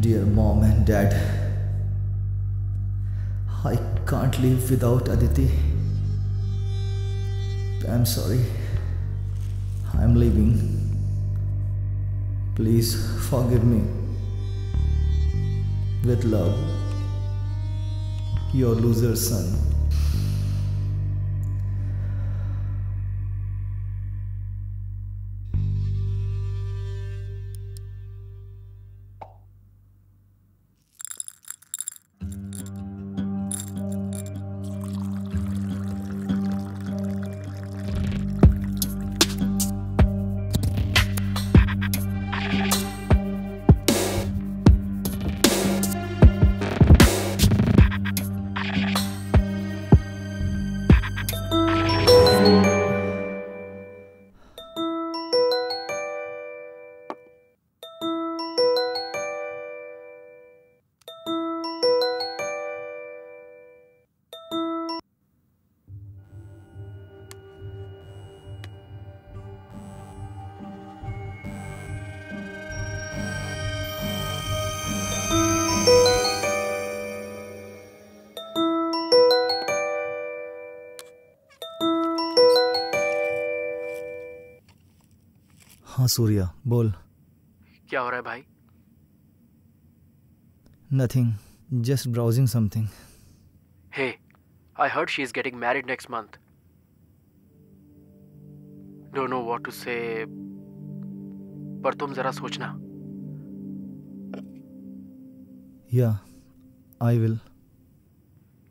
Dear mom and dad, I can't live without Aditi. I'm sorry. I'm leaving. Please forgive me. With love, your loser son. हाँ सूर्या, बोल। क्या हो रहा है भाई? Nothing, just browsing something. Hey, I heard she is getting married next month. Don't know what to say, पर तुम जरा सोचना। Yeah, I will.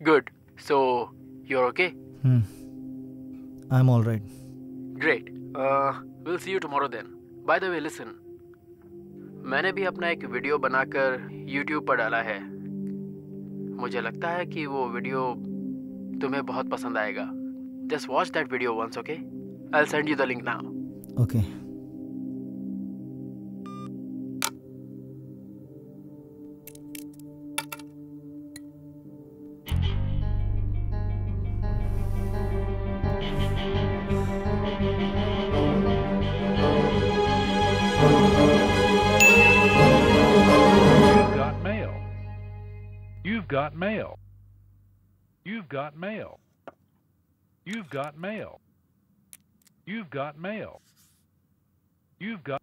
Good. So you're okay? I'm all right. Great. We'll see you tomorrow then. By the way, listen. मैंने भी अपना एक video बनाकर YouTube पर डाला है। मुझे लगता है कि वो वीडियो तुम्हें बहुत पसंद आएगा। Just watch that video once, okay? I'll send you the link now. Okay. You've got mail. You've got mail. You've got mail. You've got mail. You've got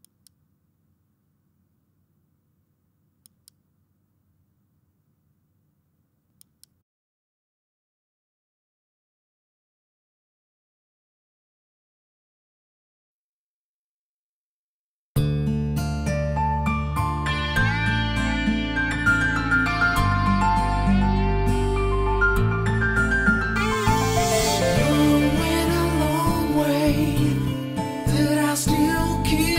That I still keep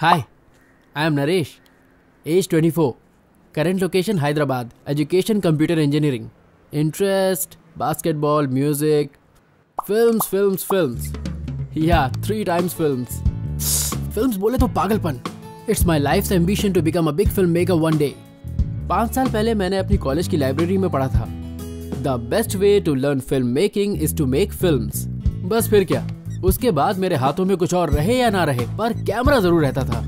Hi, I am Naresh, age 24, current location Hyderabad, education computer engineering, interest basketball, music, films. Yeah, 3 times films. Films बोले तो पागलपन. It's my life's ambition to become a big filmmaker one day. 5 साल पहले मैंने अपनी college की library में पढ़ा था. The best way to learn filmmaking is to make films. बस फिर क्या, उसके बाद मेरे हाथों में कुछ और रहे या ना रहे, पर कैमरा जरूर रहता था.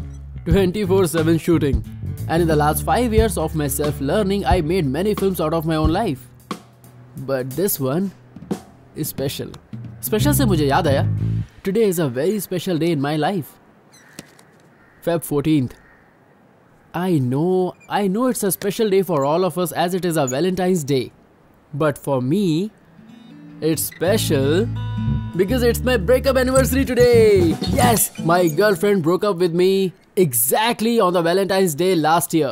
24/7 shooting. And in the last 5 years of my self-learning, I made many films out of my own life. But this one is special. Special से मुझे याद आया, today is a very special day in my life. Feb 14th. I know it's a special day for all of us as it is a Valentine's Day. But for me, it's special because it's my breakup anniversary today. Yes, my girlfriend broke up with me exactly on the Valentine's Day last year.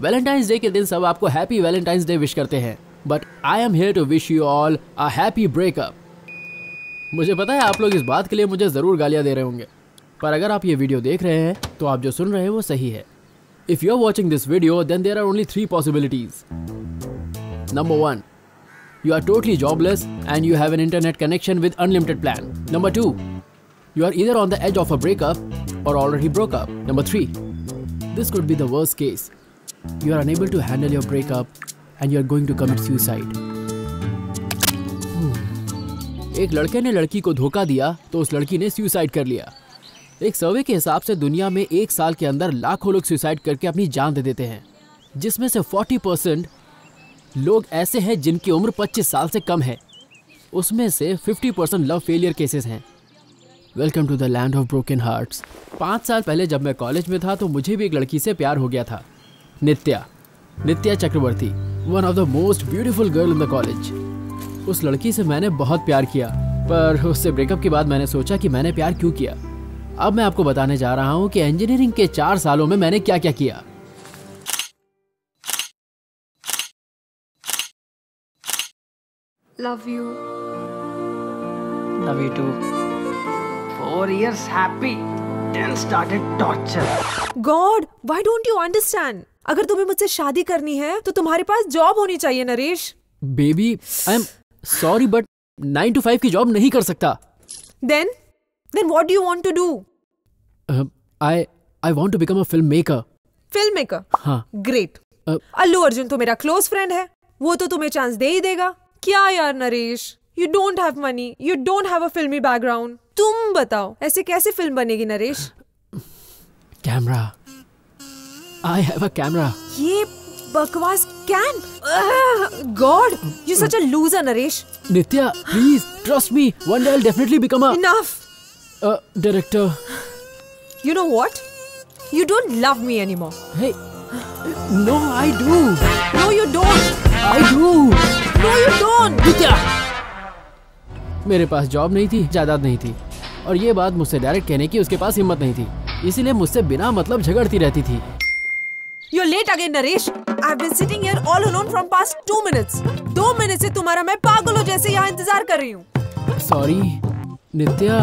Valentine's Day के दिन सब आपको Happy Valentine's Day wish करते हैं. But I am here to wish you all a happy breakup. मुझे पता है आप लोग इस बात के लिए मुझे ज़रूर गालियाँ दे रहे होंगे, पर अगर आप ये वीडियो देख रहे हैं तो आप जो सुन रहे हैं वो सही है. If you are watching this video, then there are only 3 possibilities. Number 1. You are totally jobless and you have an internet connection with unlimited plan. Number 2. You are either on the edge of a breakup or already broke up. Number 3. This could be the worst case. You are unable to handle your breakup and you are going to commit suicide. एक लड़के ने लड़की को धोखा दिया तो उस लड़की ने सुसाइड कर लिया. एक सर्वे के हिसाब से दुनिया में 1 साल के अंदर लाखों लोग सुसाइड करके अपनी जान दे देते हैं, जिसमें से 40% लोग ऐसे हैं जिनकी उम्र 25 साल से कम है. उसमें से 50% लव फेलियर केसेस हैं. Welcome to the land of broken hearts. 5 साल पहले जब मैं कॉलेज में था तो मुझे भी एक लड़की से प्यार हो गया था. Nitya Chakraborty, one of the most beautiful girl in the college. उस लड़की से मैंने बहुत प्यार किया, पर उससे ब्रेकअप के बाद मैंने सोचा कि मैंने प्यार क्यों किया. अब मैं आपको बताने जा रहा हूँ कि इंजीनियरिंग के 4 सालों में मैंने क्या क्या किया. Love you. Love you too. 4 years happy, then started torture. God, why don't you understand? अगर तुम्हें मुझसे शादी करनी है तो तुम्हारे पास जॉब होनी चाहिए Naresh. Baby, I am sorry but 9 to 5 की जॉब नहीं कर सकता. Then what do you want to do? I want to become a filmmaker. Filmmaker? हाँ. Great. अल्लू अर्जुन तो मेरा क्लोज फ्रेंड है, वो तो तुम्हें चांस दे ही देगा. क्या यार Naresh, you don't have money, you don't have a filmy background. तुम बताओ ऐसे कैसे फिल्म बनेगी Naresh? Camera. I have a camera. ये बकवास can. God, you're such a loser Naresh. Nitya, please trust me. One day I'll definitely become a Enough. Director. You know what? You don't love me anymore. Hey, no, I do. No, you don't. I do. No, you don't. Nitya, मेरे पास job नहीं थी, जायदाद नहीं थी, और ये बात मुझसे डायरेक्ट कहने की उसके पास हिम्मत नहीं थी, इसीलिए मुझसे बिना मतलब झगड़ती रहती थी. You're late again, Naresh. I've been sitting here all alone from past 2 minutes. 2 minutes से तुम्हारा मैं पागलों जैसे यहाँ इंतजार कर रही हूँ. Sorry, नित्या.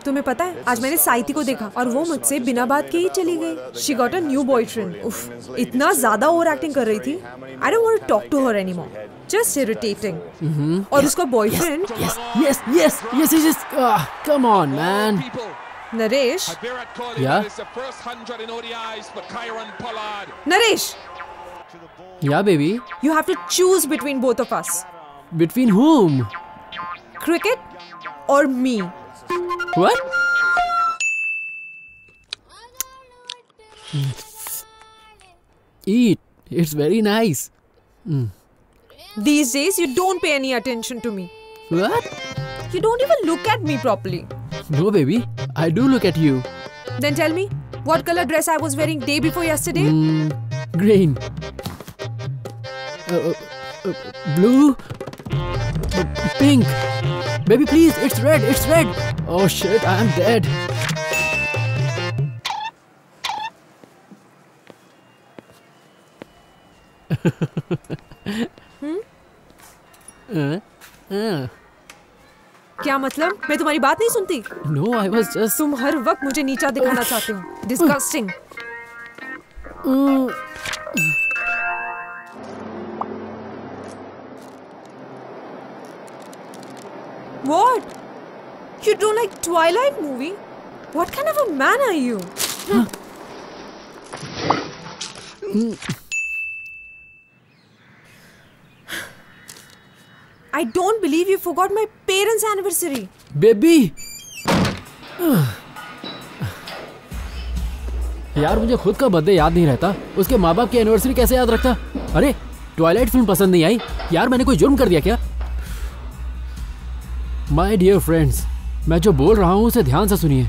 तुम्हें पता है आज मैंने साइती को देखा और वो मुझसे बिना बात के ही चली गई. She got a new boyfriend. उफ, इतना ज्यादा ओवर एक्टिंग कर रही थी. I don't want to talk to her anymore. Just irritating. और उसका boyfriend. Yes. Come on, man. Naresh. Yeah. Naresh. Yeah, baby. You have to choose between both of us. Between whom? Cricket or me. What? Eat. It's very nice. These days you don't pay any attention to me. What? You don't even look at me properly. No, baby. I do look at you. Then tell me, what color dress I was wearing day before yesterday? Green. Blue. Pink. Baby, please. It's red. Oh shit, I am dead. क्या मतलब? मैं तुम्हारी बात नहीं सुनती? No, I was just. तुम हर वक्त मुझे नीचा दिखाना चाहते हो। Disgusting. What? You don't like Twilight movie? What kind of a man are you? I don't believe you forgot my parents' anniversary. Baby यार मुझे खुद का बर्थडे याद नहीं रहता, उसके माँ बाप की एनिवर्सरी कैसे याद रखता? अरे ट्वाइलाइट फिल्म पसंद नहीं आई? यार मैंने कोई जुर्म कर दिया क्या? माय डियर फ्रेंड्स, मैं जो बोल रहा हूँ उसे ध्यान से सुनिए।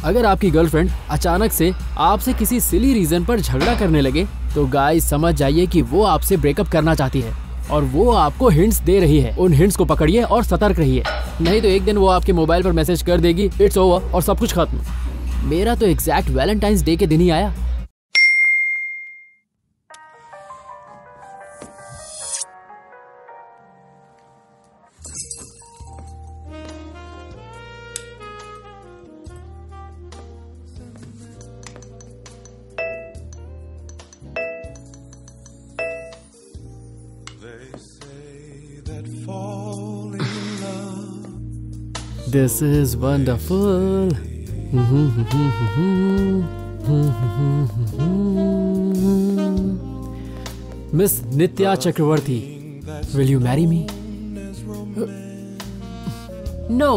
अगर आपकी गर्लफ्रेंड अचानक से आपसे किसी सिली रीजन पर झगड़ा करने लगे तो गाइस समझ जाइए कि वो आपसे ब्रेकअप करना चाहती है और वो आपको हिंट्स दे रही है। उन हिंट्स को पकड़िए और सतर्क रहिए, नहीं तो एक दिन वो आपके मोबाइल पर मैसेज कर देगी इट्स ओवर और सब कुछ खत्म। मेरा तो एग्जैक्ट वैलेंटाइंस डे के दिन ही आया। This is wonderful. Miss Nitya Chakravarti, will you marry me? No,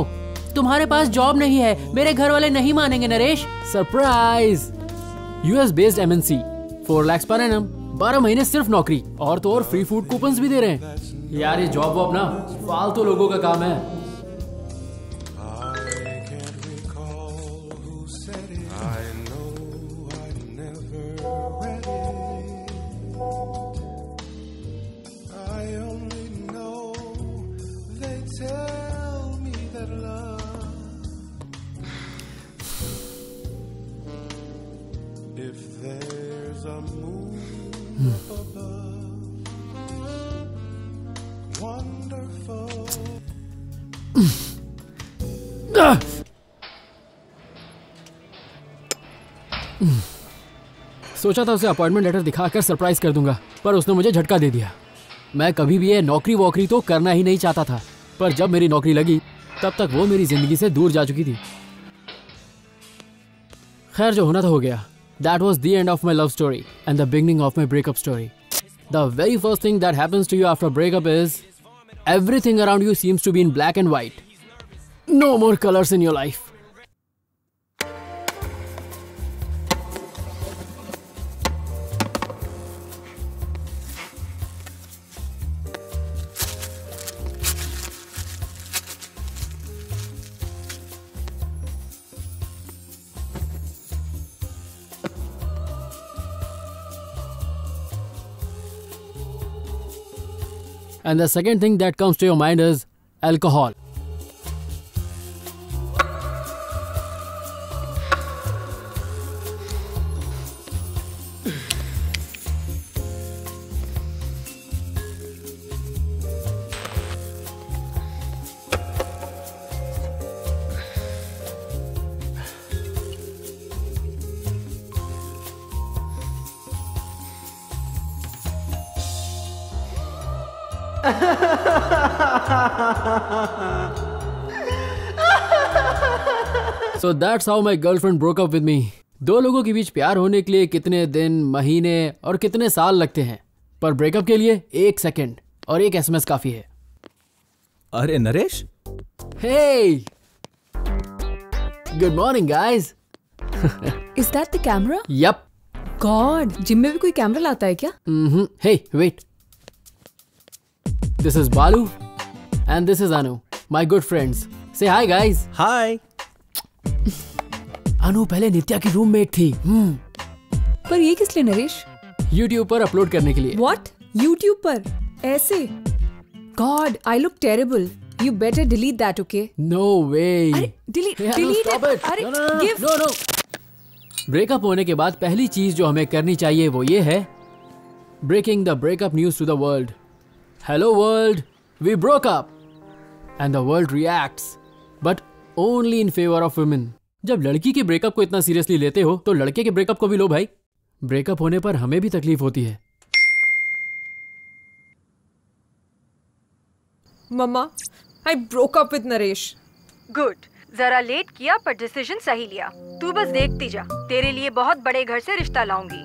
तुम्हारे पास जॉब नहीं है, मेरे घर वाले नहीं मानेंगे Naresh. Surprise! US based MNC, 4 lakhs per annum, 12 महीने सिर्फ नौकरी और तो और फ्री फूड कूपन्स भी दे रहे हैं। यार ये जॉब वॉब ना फालतू लोगों का काम है। सोचा था उसे अपॉइंटमेंट लेटर दिखाकर सरप्राइज कर दूंगा, पर उसने मुझे झटका दे दिया। मैं कभी भी ये नौकरी वोकरी तो करना ही नहीं चाहता था, पर जब मेरी नौकरी लगी तब तक वो मेरी जिंदगी से दूर जा चुकी थी। खैर जो होना था हो गया। That was the end of my love story and the beginning of my breakup story. The very first thing that happens to you after a breakup is everything around you seems to be in black and white. No more colors in your life. And the second thing that comes to your mind is alcohol. So that's how my girlfriend broke up with me. दो लोगों के बीच प्यार होने के लिए कितने दिन, महीने और कितने साल लगते हैं, पर ब्रेकअप के लिए 1 सेकंड और 1 SMS काफी है। अरे Naresh, Hey! Good morning, guys. Is that the camera? Yup. God, gym में भी कोई कैमरा लाता है क्या? Hey, wait. This is Balu and this is Anu, my good friends. Say hi, guys. हाय। अनु पहले नित्या की रूममेट थी। पर ये किस लिए नरेश? YouTube पर अपलोड करने के लिए। What? YouTube पर? ऐसे? God, I look terrible. You better delete that, okay? No way. अरे, delete stop it. it. अरे, No. give. ब्रेकअप होने के बाद पहली चीज जो हमें करनी चाहिए वो ये है, breaking the breakup news to the world. Hello world, we broke up. And the world reacts. But only in favour of women. जब लड़की के ब्रेकअप को इतना सीरियसली लेते हो तो लड़के के ब्रेकअप को भी लो भाई। ब्रेकअप होने पर हमें भी तकलीफ होती है। Mamma, I broke up with Naresh. Good, जरा लेट किया पर डिसीजन सही लिया। तू बस देखती जा, तेरे लिए बहुत बड़े घर से रिश्ता लाऊंगी।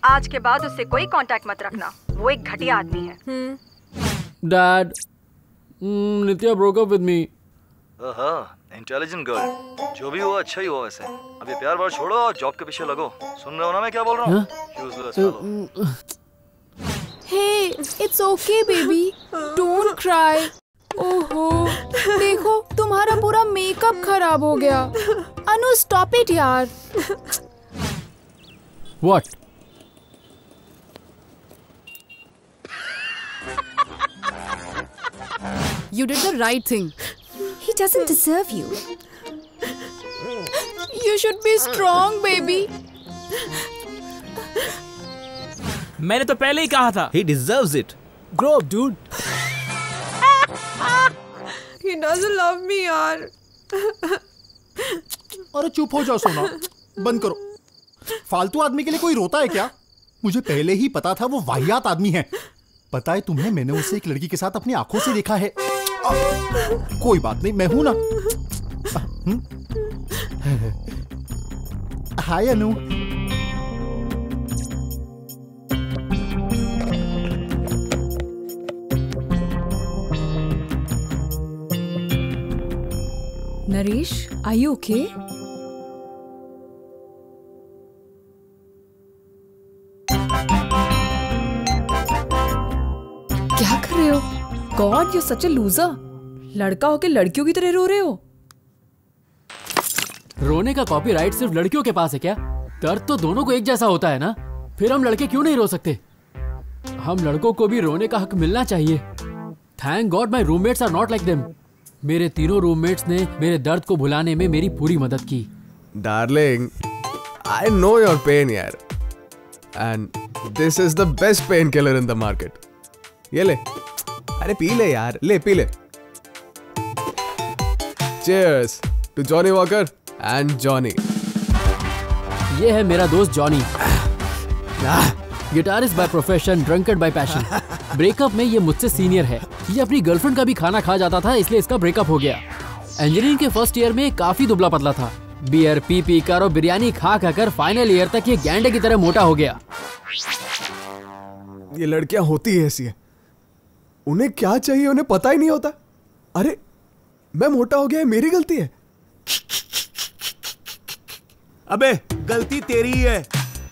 आज के बाद उससे कोई कांटेक्ट मत रखना, वो एक घटिया आदमी है। Dad, Nitya broke up with me. Intelligent girl, जो भी हुआ अच्छा ही हुआ। वैसे अब ये प्यार बार छोड़ो और जॉब के पीछे लगो। सुन रहे हो ना मैं क्या बोल रहा हूँ? Useless fellow. Hey, it's okay baby, don't cry. ओहो, देखो तुम्हारा पूरा मेकअप खराब हो गया। अनु स्टॉप इट यार। What? You did the right thing. He doesn't deserve you. You should be strong baby. मैंने तो पहले ही कहा था। He deserves it. Grow up, dude. He doesn't love me यार। अरे चुप हो जाओ सोना, बंद करो। फालतू आदमी के लिए कोई रोता है क्या? मुझे पहले ही पता था वो वाहियात आदमी है। पता है तुम्हें, मैंने उसे एक लड़की के साथ अपनी आंखों से देखा है। कोई बात नहीं, मैं हूं ना। हाय अनु। Naresh, are you okay? क्या कर रहे हो? God, you're such a loser. लड़का होके लड़कियों की तरह रो रहे हो। रोने का कॉपीराइट सिर्फ लड़कियों के पास है क्या? दर्द तो दोनों को एक जैसा होता है ना। फिर हम लड़के क्यों नहीं रो सकते? हम लड़कों को भी रोने का हक मिलना चाहिए। Thank God my roommates are not like them. मेरे तीनों रूममेट्स ने मेरे दर्द को भुलाने में मेरी पूरी मदद की। Darling, I know your pain यार, and this is the best pain killer in the market. ये ले, अरे पी ले यार, ले पी ले। Cheers to Johnny Walker and Johnny. ये है मेरा दोस्त Johnny, guitarist by profession, drunkard by passion. Breakup में ये मुझसे सीनियर है। ये अपनी गर्लफ्रेंड का भी खाना खा जाता था, इसलिए इसका ब्रेकअप हो गया। इंजीनियरिंग के फर्स्ट ईयर में काफी दुबला पतला था। बियर पी कर और बिरयानी खा कर फाइनल ईयर तक ये गैंडे की तरह मोटा हो गया। ये लड़कियां होती है ऐसी है, उन्हें क्या चाहिए उन्हें पता ही नहीं होता। अरे मैं मोटा हो गया है, मेरी गलती है। अबे गलती तेरी है,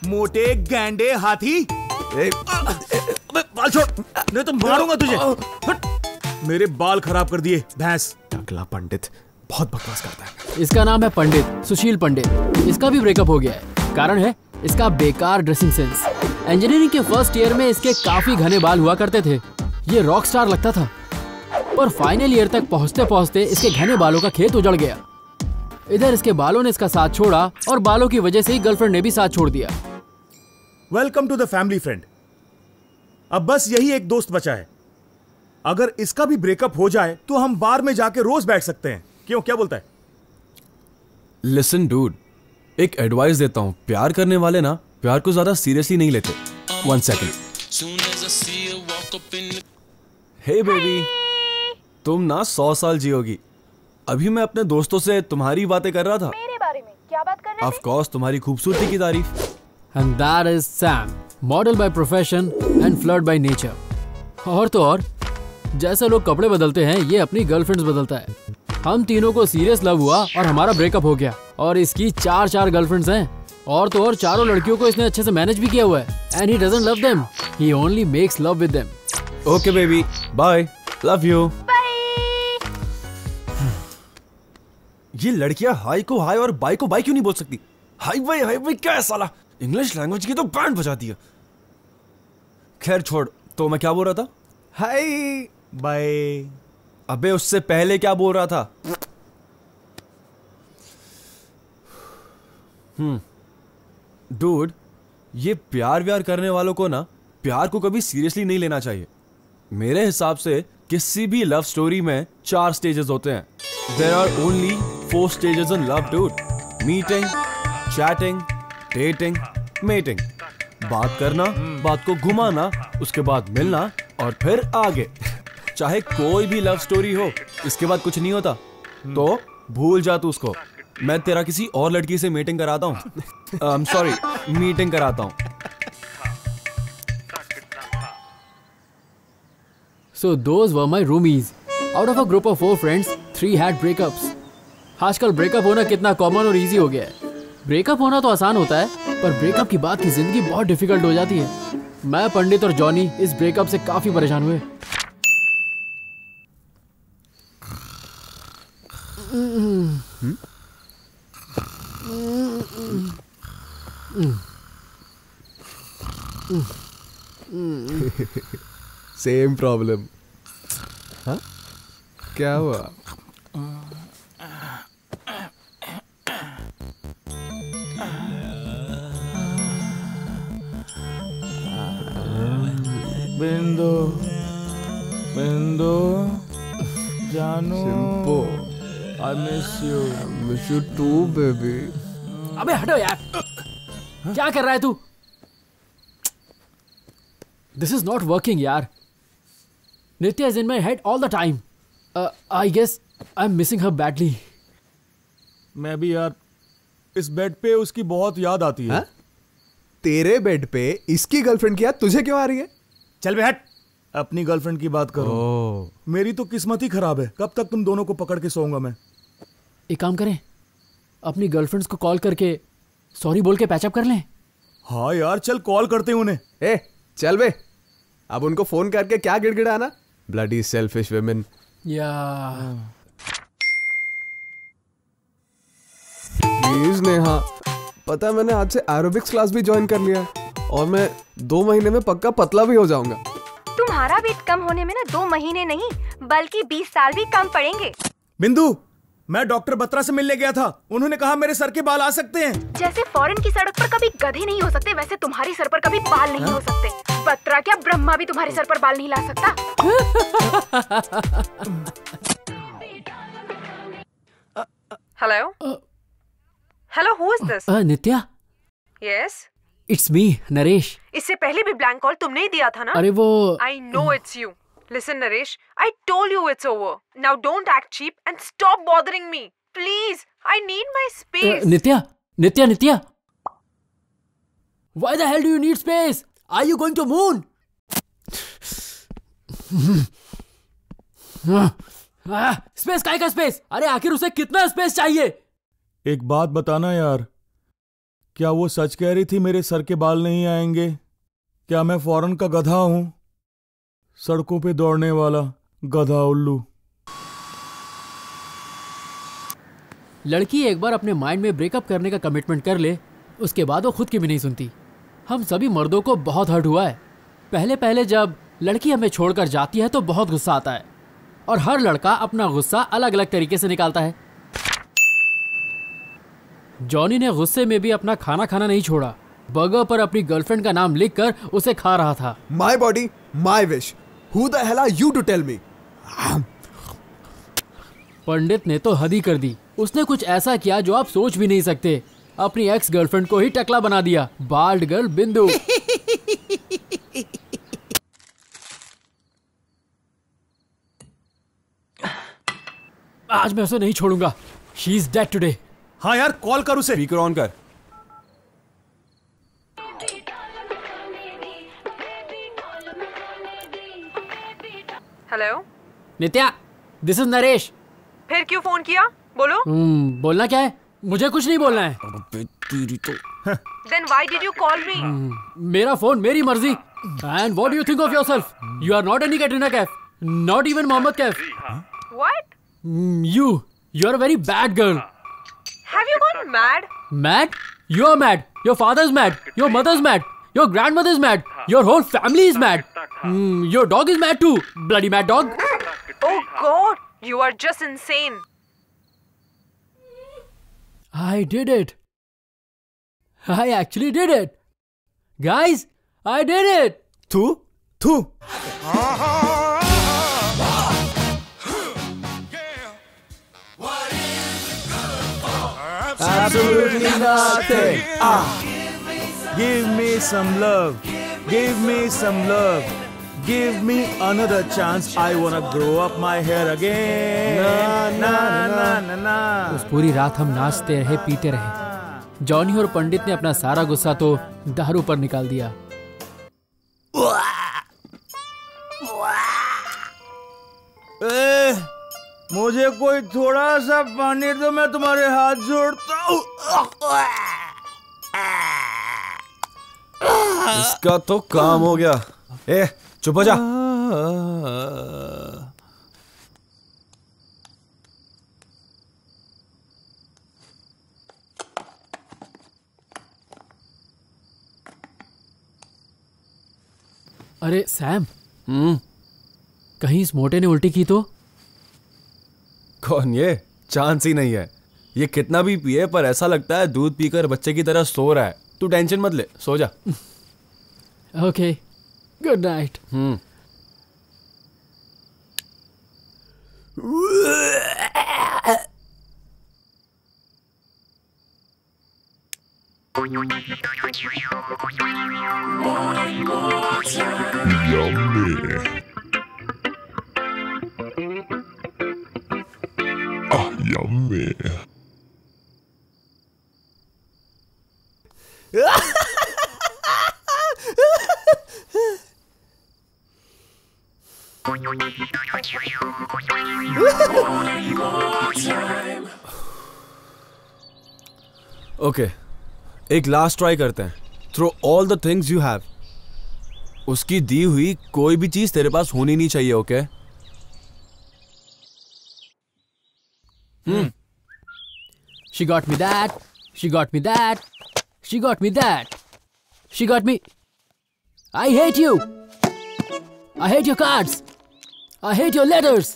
मोटे गैंडे हाथी। अबे बाल छोड़, नहीं तो मारूंगा तुझे। हट, मेरे बाल खराब कर दिए भैंस। टकला पंडित बहुत बकवास करता है। इसका नाम है पंडित, सुशील पंडित। इसका भी ब्रेकअप हो गया है। कारण है इसका बेकार ड्रेसिंग सेंस। इंजीनियरिंग के फर्स्ट ईयर में इसके काफी घने बाल हुआ करते थे। ये रॉक स्टार लगता था, पर फाइनल ईयर तक पहुंचते पहुंचते इसके घने बालों का खेत उजड़ गया। इधर इसके बालों ने इसका साथ छोड़ा और बालों की वजह से ही गर्लफ्रेंड ने भी साथ छोड़ दिया। Welcome to the family friend. अब बस यही एक दोस्त बचा है। अगर इसका भी ब्रेकअप हो जाए तो हम बार में जाके रोज बैठ सकते हैं। क्यों, क्या बोलता है? लिसन डूड, एक एडवाइस देता हूं, प्यार करने वाले ना प्यार को ज्यादा सीरियसली नहीं लेते। 1 सेकंड। हे बेबी, तुम ना 100 साल जियोगी। अभी मैं अपने दोस्तों से तुम्हारी बातें कर रहा था। मेरे बारे में क्या बात कर रहे थे? ऑफ कोर्स तुम्हारी खूबसूरती की तारीफ। And that is Sam, model by profession and flirt by nature. और तो और, जैसे लोग कपड़े बदलते हैं, ये अपनी गर्लफ्रेंड्स बदलता है। हम तीनों को सीरियस लव हुआ और हमारा ब्रेकअप हो गया। और इसकी 4 गर्लफ्रेंड्स हैं। और तो और चारों लड़कियों को इसने अच्छे से मैनेज भी किया हुआ है। And he doesn't love them. He only makes love with them. Okay baby, bye. Love you. ये लड़कियां हाई को हाई और बाई को बाई क्यों नहीं बोल सकती? हाई बाई क्या है साला? इंग्लिश लैंग्वेज की तो बैंड बजा दिया। खैर छोड़, तो मैं क्या बोल रहा था? Hi bye. अबे उससे पहले क्या बोल रहा था? डूड, ये प्यार व्यार करने वालों को ना प्यार को कभी सीरियसली नहीं लेना चाहिए। मेरे हिसाब से किसी भी लव स्टोरी में 4 स्टेजेस होते हैं। There are only 4 stages in love, dude. Meeting, chatting, dating, mating. बात करना, बात को घुमाना, उसके बाद मिलना और फिर आगे. चाहे कोई भी लव स्टोरी हो, इसके बाद कुछ नहीं होता तो भूल जा तू उसको. मैं तेरा किसी और लड़की से मीटिंग कराता हूँ. सॉरी, मीटिंग कराता हूँ. So those were my roomies. Out of a group of 4 friends, 3 had breakups. आजकल ब्रेकअप होना कितना कॉमन और इजी हो गया है. ब्रेकअप होना तो आसान होता है, पर ब्रेकअप की बात की जिंदगी बहुत डिफिकल्ट हो जाती है. मैं, पंडित और जॉनी इस ब्रेकअप से काफी परेशान हुए. Same problem. हाँ, क्या हुआ? बिंदु, बिंदु, जानू, I miss you too, baby. अबे हटो यार, क्या कर रहा है तू? This is not working यार. Nitya is in my head all the time. I guess I'm missing her badly. मैं भी यार, इस बेड पे उसकी बहुत याद आती है. हा? तेरे बेड पे इसकी गर्लफ्रेंड की याद तुझे क्यों आ रही है? चल बे हट, अपनी गर्लफ्रेंड की बात करो. मेरी तो किस्मत ही खराब है. कब तक तुम दोनों को पकड़ के सोऊंगा मैं? एक काम करें, अपनी गर्लफ्रेंड्स को कॉल करके सॉरी बोल के पैचअप कर लें. हाँ यार, चल कॉल करते हैं उन्हें. ए चल बे, अब उनको फोन करके क्या गिड़गिड़ाना? Bloody selfish women. Please Neha, पता है मैंने आज से एरोबिक्स क्लास भी ज्वाइन कर लिया है और मैं 2 महीने में पक्का पतला भी हो जाऊंगा. तुम्हारा वेट कम होने में ना 2 महीने नहीं बल्कि 20 साल भी कम पड़ेंगे. बिंदु, मैं डॉक्टर बत्रा से मिलने गया था. उन्होंने कहा मेरे सर के बाल आ सकते हैं. जैसे फॉरेन की सड़क पर कभी गधे नहीं हो सकते, वैसे तुम्हारी सर पर कभी बाल नहीं हो सकते. बत्रा क्या, ब्रह्मा भी तुम्हारे सर पर बाल नहीं ला सकता. Hello hello, who is this? Nitya. Yes, it's me, Naresh. इससे पहले भी ब्लैंक कॉल तुमने ही दिया था ना? अरे वो, I know it's you. Listen, Naresh, I told you it's over. Now don't act cheap and stop bothering me. Please, I need my space. Nitya. Why the hell do you need space? Are you going to moon? Space काय का space? अरे आखिर उसे कितना space चाहिए? एक बात बताना यार, क्या वो सच कह रही थी मेरे सर के बाल नहीं आएंगे? क्या मैं फॉरेन का गधा हूं? सड़कों पे दौड़ने वाला गधा उल्लू. लड़की एक बार अपने माइंड में ब्रेकअप करने का कमिटमेंट कर ले, उसके बाद वो खुद की भी नहीं सुनती. हम सभी मर्दों को बहुत हर्ट हुआ है. पहले जब लड़की हमें छोड़कर जाती है तो बहुत गुस्सा आता है और हर लड़का अपना गुस्सा अलग अलग तरीके से निकालता है. जॉनी ने गुस्से में भी अपना खाना खाना नहीं छोड़ा. बर्गर पर अपनी गर्लफ्रेंड का नाम लिखकर उसे खा रहा था. My body my wish. Who the hell are you to tell me? पंडित ने तो हद ही कर दी. उसने कुछ ऐसा किया जो आप सोच भी नहीं सकते. अपनी एक्स गर्लफ्रेंड को ही टकला बना दिया. बाल्ड गर्ल बिंदु. आज मैं उसे नहीं छोड़ूंगा. She is dead today. हाँ यार, कॉल कर उसे. स्पीकर ऑन कर. Hello Nitya, this is Naresh. फिर क्यों फोन किया? बोलो. बोलना क्या है? मुझे कुछ नहीं बोलना है. Then why did you call me? मेरा फोन, मेरी मर्जी. And what do you think of yourself? You are not any Katrina Kaif, not even Mohammed Kaif. What? You are a very bad girl. Have you gone mad? Mad? You are mad. Your father's mad. Your mother's mad. Your grandmother's mad. Your whole family is mad. Your dog is mad too. Bloody mad dog. Oh God, you are just insane. I did it. I actually did it. Guys, I did it. Thu. Absolutely nothing. Give me some love. Give me some love. Give me another chance. I wanna grow up my hair again. Na na na na. उस पूरी रात हम नाचते रहे, पीते रहे। Johnny और पंडित ने अपना सारा गुस्सा तो दारू पर निकाल दिया। मुझे कोई थोड़ा सा पानी दो, मैं तुम्हारे हाथ जोड़ता हूँ। इसका तो काम हो गया। ए, चुप हो जा। अरे सैम, कहीं इस मोटे ने उल्टी की तो? कौन ये? चांस ही नहीं है। ये कितना भी पिए पर ऐसा लगता है दूध पीकर बच्चे की तरह सो रहा है। तू टेंशन मत ले, सो जा। Okay, good night. Yummy. Okay, एक लास्ट ट्राई करते हैं। Throw all the things you have. उसकी दी हुई कोई भी चीज तेरे पास होनी नहीं चाहिए। Okay? She got me that. She got me that. She got me that. She got me. I hate you. I hate your cards. I hate your letters.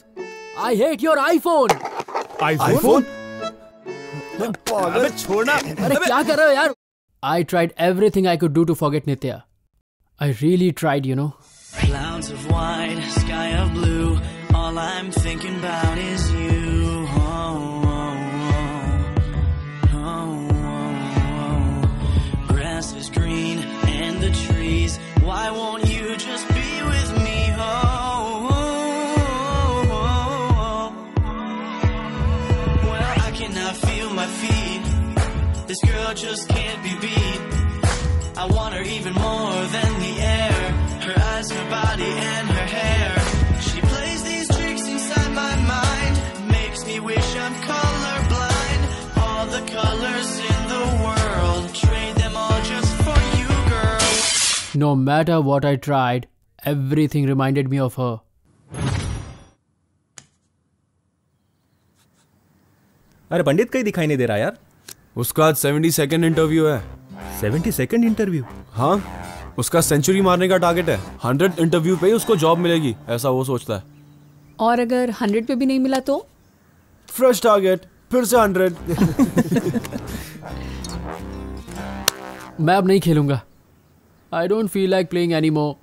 I hate your iPhone. iPhone? अबे छोड़ना। अरे क्या कर रहे हो यार? I tried everything I could do to forget Nitya. I really tried, you know. Clouds of white, sky of blue. All I'm thinking about is you. Grass is green and the trees. Why won't you just be with me? Well, I cannot feel my feet. This girl just can't be beat. I want her even more than the air. Her eyes, her body, and her hair. She plays these tricks inside my mind. Makes me wish I'm colorblind. All the colors in the world, trade them all just for you, girl. No matter what I tried, everything reminded me of her. अरे पंडित कहीं दिखाई नहीं दे रहा यार। उसका आज 72nd interview है। 72nd interview? हाँ, उसका सेंचुरी मारने का टारगेट है। 100 इंटरव्यू पे ही उसको जॉब मिलेगी, ऐसा वो सोचता है। और अगर 100 पे भी नहीं मिला तो? फ्रेश टारगेट, फिर से 100। मैं अब नहीं खेलूंगा। I don't feel like playing anymore.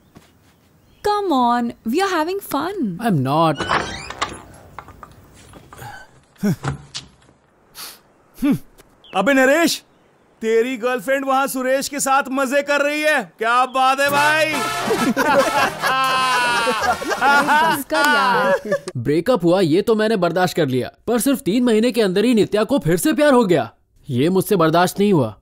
Come on, we are having fun. I'm not. अबे नरेश, तेरी गर्लफ्रेंड वहां सुरेश के साथ मजे कर रही है। क्या बात है भाई? ब्रेकअप हुआ ये तो मैंने बर्दाश्त कर लिया, पर सिर्फ 3 महीने के अंदर ही नित्या को फिर से प्यार हो गया। ये मुझसे बर्दाश्त नहीं हुआ।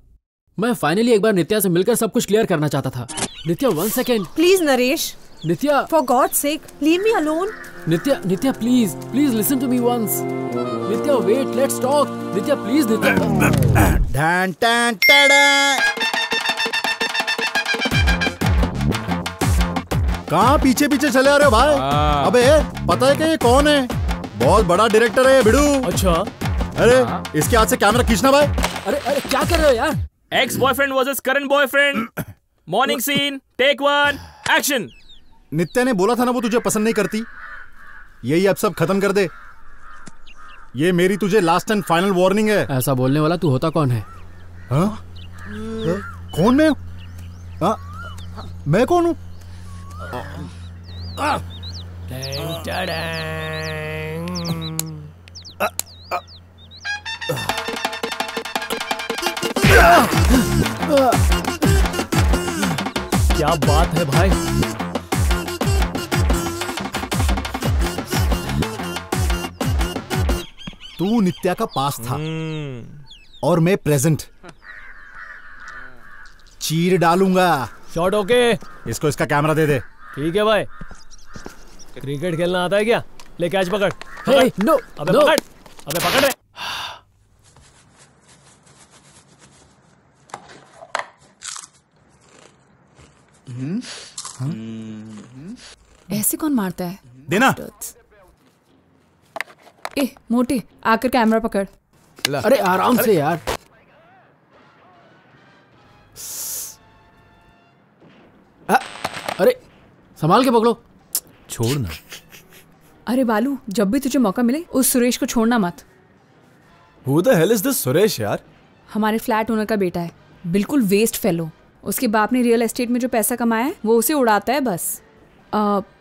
मैं फाइनली एक बार नित्या से मिलकर सब कुछ क्लियर करना चाहता था। Nitya 1 second please Naresh. Nitya, for God's sake, leave me alone. Nitya please listen to me once. Nitya wait, let's talk. Nitya please Nitya. डैन टैन टैडा। कहाँ पीछे पीछे चले आ रहे हो भाई? अबे पता है कि ये कौन है? बहुत बड़ा डायरेक्टर है ये बिडू। अच्छा। अरे इसके हाथ से कैमरा खींचना भाई। अरे क्या कर रहे हो यार? Ex boyfriend versus current boyfriend. Morning scene, take 1, action. Nitya ने बोला था ना वो तुझे पसंद नहीं करती। यही अब सब खत्म कर दे। ये मेरी तुझे लास्ट एंड फाइनल वार्निंग है। ऐसा बोलने वाला तू होता कौन है? हाँ? कौन मैं? हाँ? मैं कौन हूँ? क्या बात है भाई। तू नित्या का पास था और मैं प्रेजेंट। चीर डालूंगा। Shot okay. इसको इसका कैमरा दे दे। ठीक है भाई। क्रिकेट खेलना आता है क्या? ले कैच पकड़। नो अबे पकड़, अबे पकड़ रे। ऐसे कौन मारता है? देना। ए मोटे, आकर कैमरा पकड़। अरे आराम से यार। अरे संभाल के पकड़ो। छोड़ना। अरे बालू, जब भी तुझे मौका मिले उस सुरेश को छोड़ना मत। Who the hell is this Suresh यार? हमारे फ्लैट ओनर का बेटा है, बिल्कुल वेस्ट फेलो। उसके बाप ने रियल एस्टेट में जो पैसा कमाया है वो उसे उड़ाता है बस।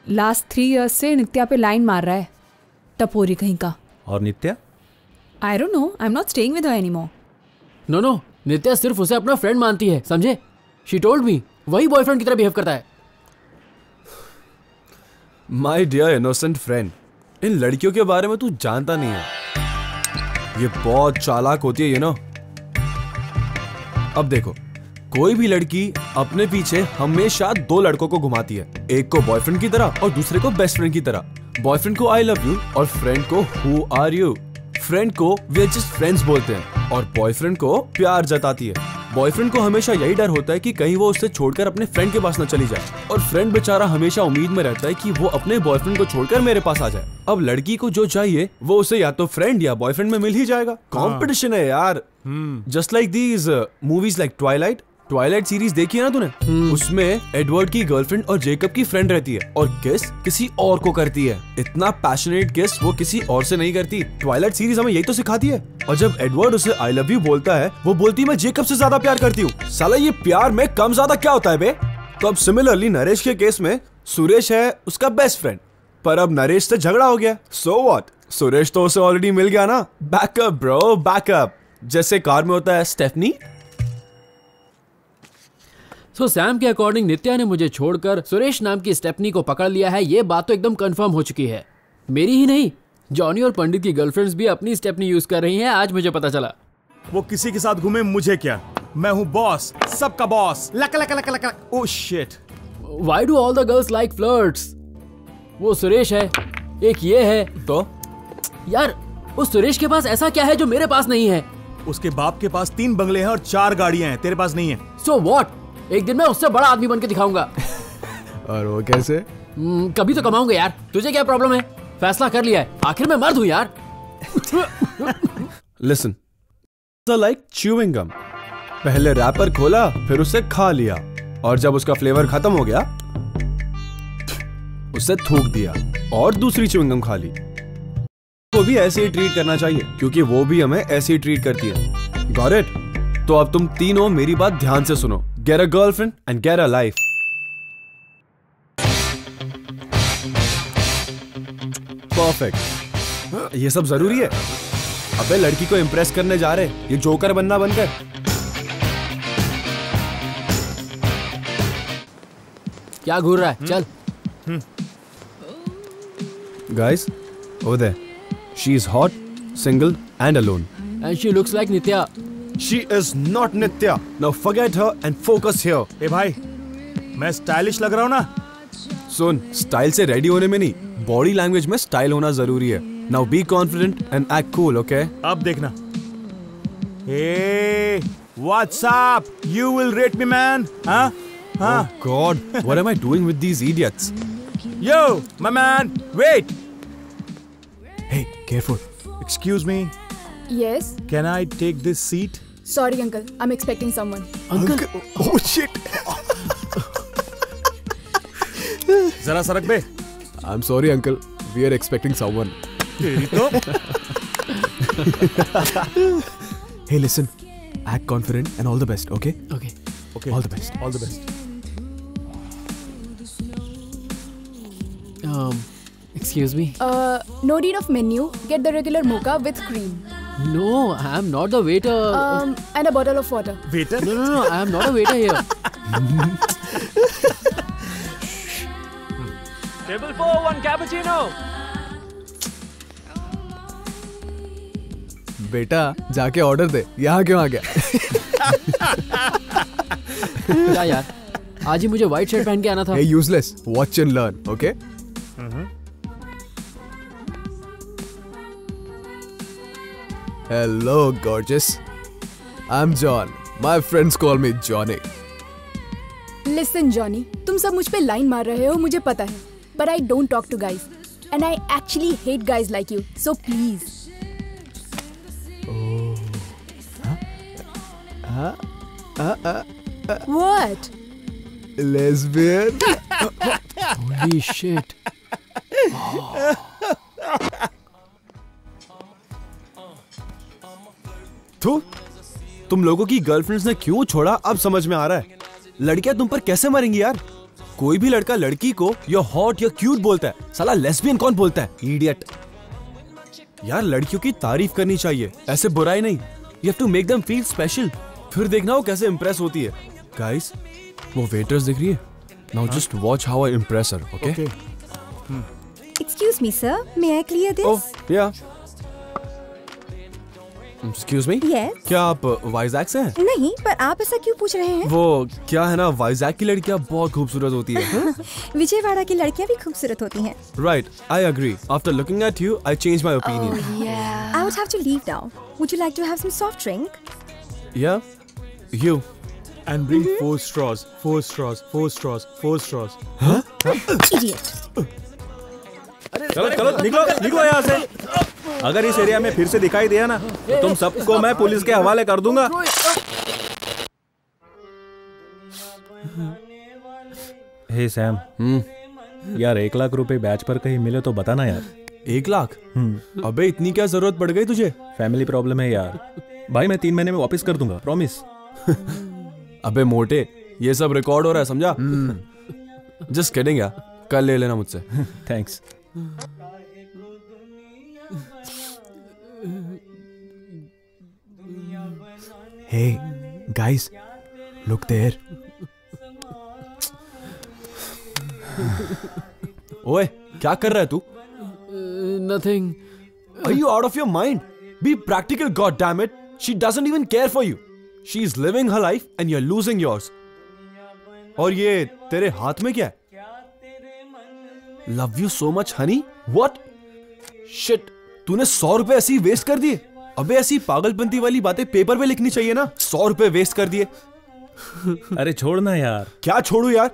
लास्ट 3 इयर्स से नित्या पे लाइन मार रहा है, टपोरी कहीं का। और Nitya? I don't know, I am not staying with her anymore. No, Nitya सिर्फ उसे अपना फ्रेंड मानती है, समझे? शी टोल्ड मी, वही बॉयफ्रेंड की तरह बिहेव करता है। माई डियर इनोसेंट फ्रेंड, इन लड़कियों के बारे में तू जानता नहीं है। ये बहुत चालाक होती है, ये नो। अब देखो, कोई भी लड़की अपने पीछे हमेशा 2 लड़कों को घुमाती है, एक को बॉयफ्रेंड की तरह और दूसरे को बेस्ट फ्रेंड की तरह। बॉयफ्रेंड को आई लव यू और फ्रेंड को हु आर यू। फ्रेंड को वी आर जस्ट फ्रेंड्स बोलते हैं और बॉयफ्रेंड को प्यार जताती है। बॉयफ्रेंड को हमेशा यही डर होता है कि कहीं वो उससे छोड़कर अपने फ्रेंड के पास न चली जाए, और फ्रेंड बेचारा हमेशा उम्मीद में रहता है कि वो अपने बॉयफ्रेंड को छोड़कर मेरे पास आ जाए। अब लड़की को जो चाहिए वो उसे या तो फ्रेंड या बॉयफ्रेंड में मिल ही जाएगा। कंपटीशन है यार। Just like these movies like Twilight series देखी है ना तूने? उसमें एडवर्ड की गर्लफ्रेंड और जेकब की फ्रेंड रहती है और किस किसी और को करती है। इतना पैशनेट किस वो किसी और से नहीं करती। ट्वाइलाइट सीरीज हमें यही तो सिखाती है। और जब एडवर्ड उसे आई लव यू बोलता है, वो बोलती है मैं जेकब से ज्यादा प्यार करती हूँ। साला ये प्यार में कम ज्यादा क्या होता है बे? तो अब सिमिलरली नरेश के केस में सुरेश है उसका बेस्ट फ्रेंड, पर अब नरेश से झगड़ा हो गया। So what? सुरेश तो उसे ऑलरेडी मिल गया ना। Backup bro, backup. जैसे कार में होता है स्टेफनी। सो सैम के अकॉर्डिंग नित्या ने मुझे छोड़कर सुरेश नाम की स्टेफनी को पकड़ लिया है। ये बात तो एकदम कंफर्म हो चुकी है। मेरी ही नहीं, जॉनी और पंडित की गर्लफ्रेंड्स भी अपनी स्टेफनी यूज कर रही हैं, आज मुझे पता चला। वो किसी के साथ घूमे मुझे क्या, मैं हूँ बॉस, सबका boss. Luck luck luck luck luck. Oh shit. Why do all the girls like flirts? वो सुरेश है, एक ये है। तो यार उस सुरेश के पास ऐसा क्या है जो मेरे पास नहीं है? उसके बाप के पास 3 बंगले हैं और 4 गाड़ियां हैं, तेरे पास नहीं है। So what? एक दिन मैं उससे बड़ा आदमी बन के दिखाऊंगा। और वो कैसे? कभी तो कमाऊंगा यार। तुझे क्या प्रॉब्लम है? फैसला कर लिया है, आखिर मैं मर्द हूँ यार। Listen, like chewing gum. पहले रैपर खोला, फिर उसे खा लिया, और जब उसका फ्लेवर खत्म हो गया उसे थूक दिया और दूसरी च्यूइंग गम खा ली। वो भी ऐसे ही ट्रीट करना चाहिए क्योंकि वो भी हमें ऐसे ही ट्रीट करती है। Got it? तो अब तुम तीनों मेरी बात ध्यान से सुनो। Get a girlfriend and get a life. Perfect. ये सब जरूरी है? अबे लड़की को इम्प्रेस करने जा रहे, ये जोकर बनना बनकर। क्या घूर रहा है? चल। Guys, over there. She is hot, single and alone. And she looks like Nitya. She is not Nitya. Now forget her and focus here. ए भाई, मैं स्टाइलिश लग रहा हूँ ना? सुन, स्टाइल से रेडी होने में नहीं, बॉडी लैंग्वेज में स्टाइल होना जरूरी है। Now be confident and act cool, okay? अब देखना। Hey, what's up? You will rate me, man? हाँ? हाँ? Oh God, what am I doing with these idiots? Yo, my man, wait. Hey, careful. Excuse me. Yes. Can I take this seat? Sorry, uncle. I'm expecting someone. Uncle? Oh shit. जरा सरक बे। I'm sorry, uncle. We are expecting someone. तेरी तो। Hey, listen. Act confident and all the best, okay? Okay. Okay. All the best. All the best. Excuse me. No need of menu. Get the regular mocha with cream. No, I am not the waiter. And a bottle of water. Waiter? No, I am not a waiter here. Table 4, 1 cappuccino. बेटा जाके order दे, यहाँ क्यों आ गया? क्या यार, आज ही मुझे white shirt पहन के आना था। Hey, useless. Watch and learn, okay? Hello, gorgeous. I'm John. My friends call me Johnny. Listen, Johnny, तुम सब मुझ पे लाइन मार रहे हो, मुझे पता है. But I don't talk to guys, and I actually hate guys like you. So please. What? Lesbian? Holy shit. तो तुम लोगों की गर्लफ्रेंड्स ने क्यों छोड़ा अब समझ में आ रहा है। लड़कियां तुम पर कैसे मरेंगी यार। कोई भी लड़का लड़की को या हॉट या क्यूट बोलता है, साला लेस्बियन कौन बोलता है, इडियट। यार लड़कियों की तारीफ करनी चाहिए, ऐसे बुराई नहीं। You have to make them feel special. फिर देखना वो कैसे इंप्रेस होती है। गाइस, वो वेटर्स दिख रही है। Now just watch how I Impress her, okay? Excuse me, sir. May I clear this? ओह या एक्सक्यूज मी। Yes. क्या आप वाइजैक से हैं? नहीं, पर आप ऐसा क्यों पूछ रहे हैं? वो क्या है ना, वाइजैक की लड़कियां बहुत खूबसूरत होती है। विजयवाड़ा की लड़कियां भी खूबसूरत होती हैं। Right, I agree. After looking at you, I changed my opinion. Yeah. I would have to leave now. Would you like to have some soft drink? Yeah, you. And bring 4 straws, 4 straws, 4 straws, 4 straws. Huh? Idiot. चलो चलो निकलो निकलो यहाँ से। अगर इस area में फिर से दिखाई दिया ना तो तुम सबको मैं पुलिस के हवाले कर दूंगा। हे सैम, यार 1 लाख रुपए बैच पर कहीं मिले तो बताना यार। 1 लाख? अबे इतनी क्या जरूरत पड़ गई तुझे? फैमिली प्रॉब्लम है यार। भाई मैं 3 महीने में वापस कर दूंगा, प्रॉमिस। अबे मोटे, ये सब रिकॉर्ड हो रहा है, समझा? जस्ट किडिंग यार, कल ले लेना मुझसे। Thanks. Hey, guys, look there. ओए, क्या कर रहा है तू? Nothing. Are you out of your mind? Be practical, goddammit. She doesn't even care for you. She's living her life and you're losing yours. और ये तेरे हाथ में क्या है? Love you so much, honey. What? Shit. तूने 100 रुपए ऐसी वेस्ट कर दिए। अबे ऐसी पागलपंती वाली बातें पेपर पे लिखनी चाहिए ना। 100 रुपए वेस्ट कर दिए। अरे छोड़ना यार। क्या छोड़ू यार?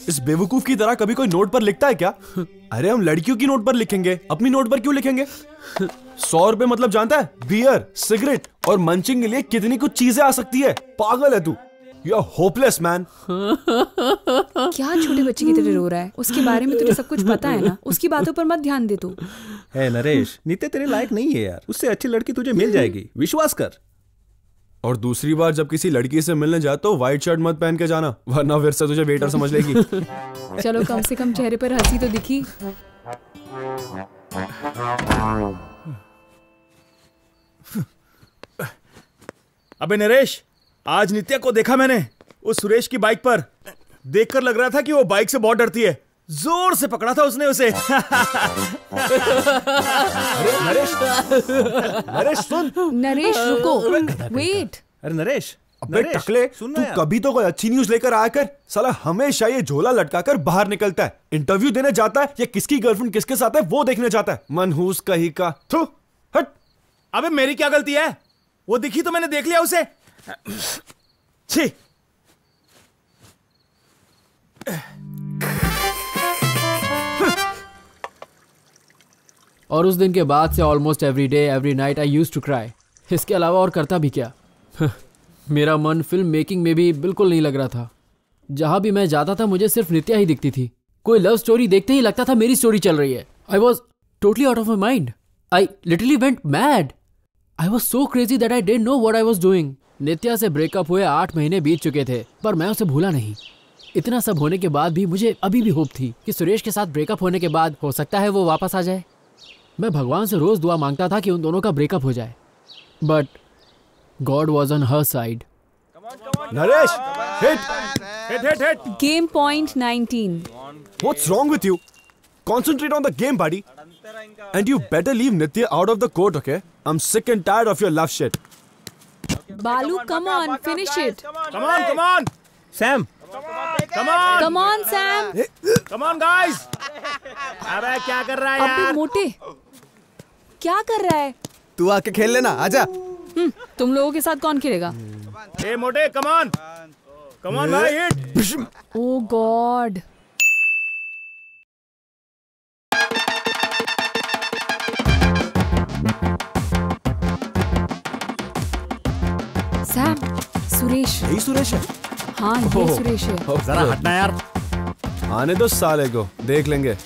इस बेवकूफ की तरह कभी कोई नोट पर लिखता है क्या? अरे हम लड़कियों की नोट पर लिखेंगे, अपनी नोट पर क्यों लिखेंगे? 100 रुपए मतलब जानता है? बियर, सिगरेट और मंचिंग के लिए कितनी कुछ चीजें आ सकती है। पागल है तू। You are hopeless, man. क्या छोटे बच्चे की तरह रो रहा है? उसके बारे में तुझे सब कुछ पता है ना? उसकी बातों पर मत ध्यान दे तू। हे नरेश, नित्य तेरे लायक नहीं है यार। उससे अच्छी लड़की तुझे मिल जाएगी, विश्वास कर। और दूसरी बार जब किसी लड़की से मिलने जाए तो व्हाइट शर्ट मत पहन के जाना, वरना फिर से तुझे वेटर समझ लेगी। चलो कम से कम चेहरे पर हंसी तो दिखी। अबे नरेश, आज नित्या को देखा मैंने उस सुरेश की बाइक पर। देखकर लग रहा था कि वो बाइक से बहुत डरती है। जोर से पकड़ा था उसने उसे। नरेश, नरेश सुन। नरेश रुको, वेट। अरे नरेश, अबे टकले, तू कभी तो कोई अच्छी न्यूज लेकर आया कर। साला हमेशा ये झोला लटकाकर बाहर निकलता है। इंटरव्यू देने जाता है या किसकी गर्लफ्रेंड किसके साथ है वो देखने जाता है। मनहूस कहीं का। थू, हट। अबे मेरी क्या गलती है? वो दिखी तो मैंने देख लिया उसे। छी। और उस दिन के बाद से almost every day every night I used to cry. इसके अलावा और करता भी क्या? मेरा मन फिल्म मेकिंग में भी बिल्कुल नहीं लग रहा था। जहां भी मैं जाता था मुझे सिर्फ नित्या ही दिखती थी। कोई लव स्टोरी देखते ही लगता था मेरी स्टोरी चल रही है। I was totally out of my mind. I literally went mad. I was so crazy that I didn't know what I was doing. Nitya से ब्रेकअप हुए 8 महीने बीत चुके थे, पर मैं उसे भूला नहीं। इतना सब होने के बाद भी मुझे अभी भी होप थी कि सुरेश के साथ ब्रेकअप होने के बाद हो सकता है वो वापस आ जाए। मैं भगवान से रोज दुआ मांगता था कि उन दोनों का ब्रेकअप हो जाए, but God was on her side. Naresh, hit. Game point 19. What's wrong with you? Concentrate on the game, buddy. And you better leave Nitya out of the court, okay? I'm sick and tired of your love shit. Balu, come on, finish it. Come on. Sam. Come on, Sam. Come on, guys. अबे क्या कर रहा है अबे यार? मोटे, क्या कर रहा है? तू आके खेल लेना, आजा। तुम लोगों के साथ कौन खेलेगा? ए मोटे, come on भाई, hit. Oh God. Sam, Suresh. यही सुरेश है? हाँ, ये सुरेश है। जरा हटना यार। आने दो साले को, देख लेंगे।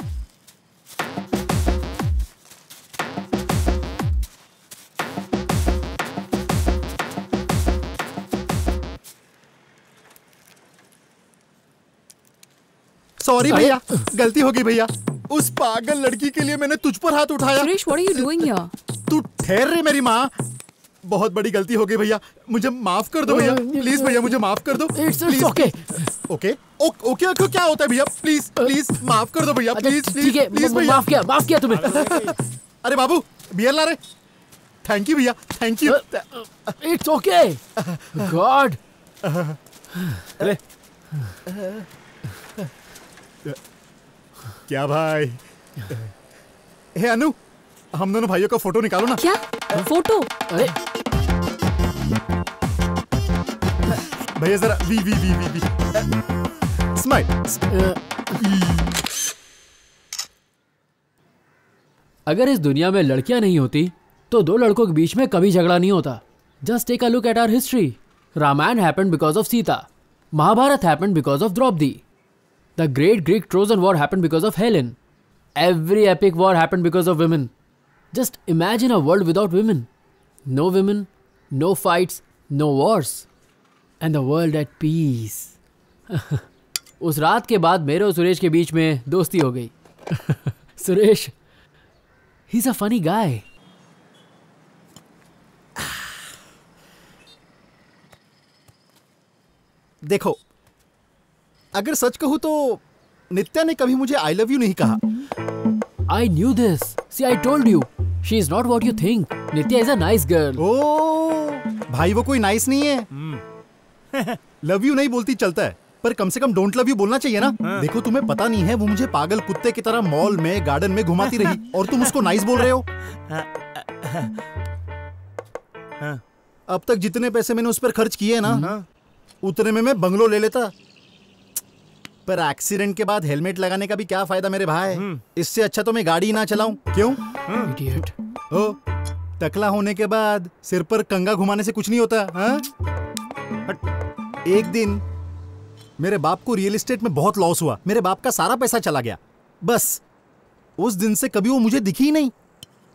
सॉरी भैया, गलती हो गई भैया। उस पागल लड़की के लिए मैंने तुझ पर हाथ उठाया। Suresh, what are you doing here? तू ठहर रे मेरी माँ। बहुत बड़ी गलती हो गई भैया, मुझे माफ कर दो भैया। प्लीज भैया, मुझे माफ कर दो। It's okay. ओके क्या होता है भैया? प्लीज माफ कर दो भैया। प्लीज भैया। माफ किया तुम्हें। अरे बाबू, बियर ला रहे। थैंक यू भैया, thank you. It's okay. God. अरे क्या भाई? हे अनु, हम दोनों भाइयों का फोटो निकालो ना। क्या फोटो? अरे भैया जरा वी स्माइल। अगर इस दुनिया में लड़कियां नहीं होती तो दो लड़कों के बीच में कभी झगड़ा नहीं होता। Just take a look at our history. Ramayana happened because of Sita. Mahabharata happened because of Draupadi. The Great Greek Trojan War happened because of Helen. Every epic war happened because of women. Just imagine a world without women. No women, no fights, no wars. And the world at peace. उस रात के बाद मेरे और सुरेश के बीच में दोस्ती हो गई। Suresh, he's a funny guy. देखो, अगर सच कहूं तो नित्या ने कभी मुझे आई लव यू नहीं कहा। I knew this. See, I told you. She is not what you think. Nitya is a nice girl. ओ, भाई वो कोई नाइस नहीं है। लव यू नहीं बोलती चलता है, पर कम से कम डोंट लव यू बोलना चाहिए ना। देखो, तुम्हें पता नहीं है, वो मुझे पागल कुत्ते की तरह मॉल में, गार्डन में घुमाती रही और तुम उसको नाइस बोल रहे हो। अब तक जितने पैसे मैंने उस पर खर्च किए ना, उतने में मैं बंगलो ले लेता। पर एक्सीडेंट के बाद हेलमेट लगाने का भी क्या फायदा मेरे भाई? इससे अच्छा तो मैं गाड़ी ही ना चलाऊं। क्यों? Idiot. ओ, टकला होने के बाद सिर पर कंगा घुमाने से कुछ नहीं होता। हाँ? एक दिन मेरे बाप को रियल एस्टेट में बहुत लॉस हुआ। मेरे बाप का सारा पैसा चला गया। बस उस दिन से कभी वो मुझे दिखी ही नहीं।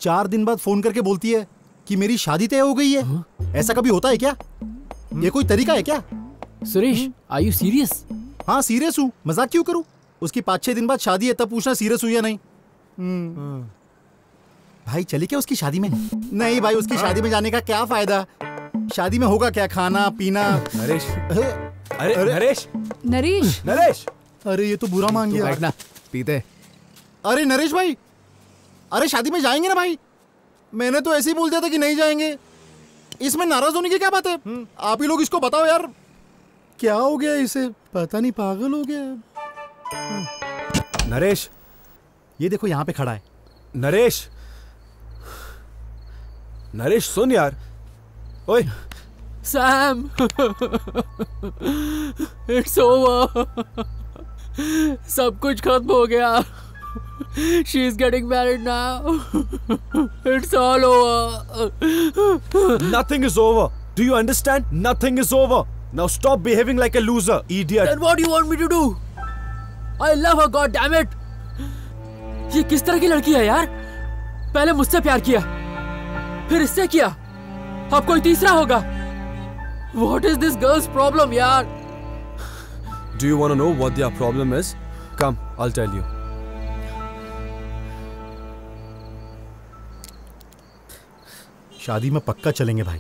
4 दिन बाद फोन करके बोलती है कि मेरी शादी तय हो गई है। ऐसा कभी होता है क्या? ये कोई तरीका है क्या? Suresh, are you serious? हाँ, सीरियस हूँ। मजाक क्यों करूँ? उसकी 5-6 दिन बाद शादी है, तब पूछना सीरियस हुई या नहीं। भाई चले क्या उसकी शादी में? नहीं भाई, उसकी शादी में जाने का क्या फायदा? शादी में होगा क्या? खाना पीना। नरेश, नरेश, अरे ये तो बुरा मान गया। बैठना, पीते। अरे नरेश भाई, अरे शादी में जाएंगे ना भाई? मैंने तो ऐसे ही बोल दिया था कि नहीं जाएंगे। इसमें नाराज होने की क्या बात है? आप ही लोग इसको बताओ यार, क्या हो गया इसे? पता नहीं, पागल हो गया। नरेश, ये देखो यहाँ पे खड़ा है। नरेश सुन यार। ओए सैम, इट्स ओवर। सब कुछ खत्म हो गया। She is getting married now. It's all over. Nothing is over. Do you understand? Nothing is over. Now stop behaving like a loser, idiot. Then what do you want me to do? I love her, God damn it. ये किस तरह की लड़की है यार? पहले मुझसे प्यार किया, फिर इससे किया, अब कोई तीसरा होगा। What is this girl's problem, यार? Do you want to know what their problem is? Come, I'll tell you. शादी में पक्का चलेंगे भाई।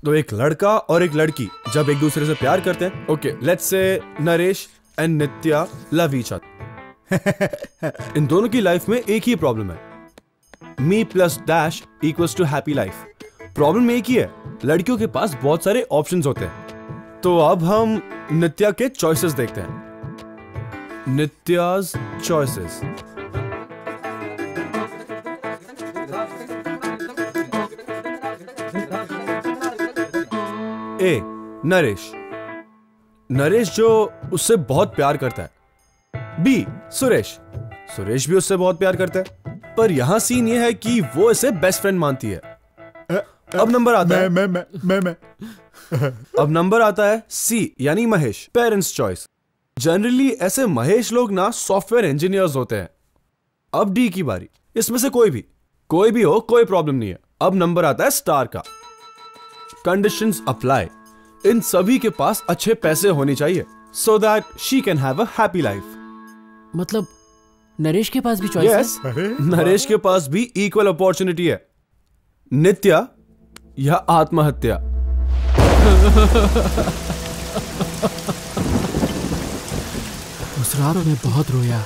तो एक लड़का और एक लड़की जब एक दूसरे से प्यार करते हैं, okay let's say Naresh and Nitya love each other. इन दोनों की लाइफ में एक ही प्रॉब्लम है, me plus dash equals to happy life. Problem एक ही है, लड़कियों के पास बहुत सारे ऑप्शंस होते हैं। तो अब हम नित्या के चॉइसेस देखते हैं। नित्याज चॉइसेस। ए नरेश, नरेश जो उससे बहुत प्यार करता है। बी सुरेश, सुरेश भी उससे बहुत प्यार करता है, पर यहां सीन ये है कि वो इसे बेस्ट फ्रेंड मानती है। अब नंबर आता है मैं अब नंबर आता है सी यानी महेश, पेरेंट्स चॉइस। जनरली ऐसे महेश लोग ना सॉफ्टवेयर इंजीनियर्स होते हैं। अब डी की बारी, इसमें से कोई भी हो, कोई प्रॉब्लम नहीं है। अब नंबर आता है स्टार का। कंडीशंस अप्लाई, इन सभी के पास अच्छे पैसे होने चाहिए so that she can have a happy life. मतलब नरेश के पास भी चॉइस है? नरेश के पास भी इक्वल अपॉर्चुनिटी है, नित्या या आत्महत्या। उस रात में बहुत रोया।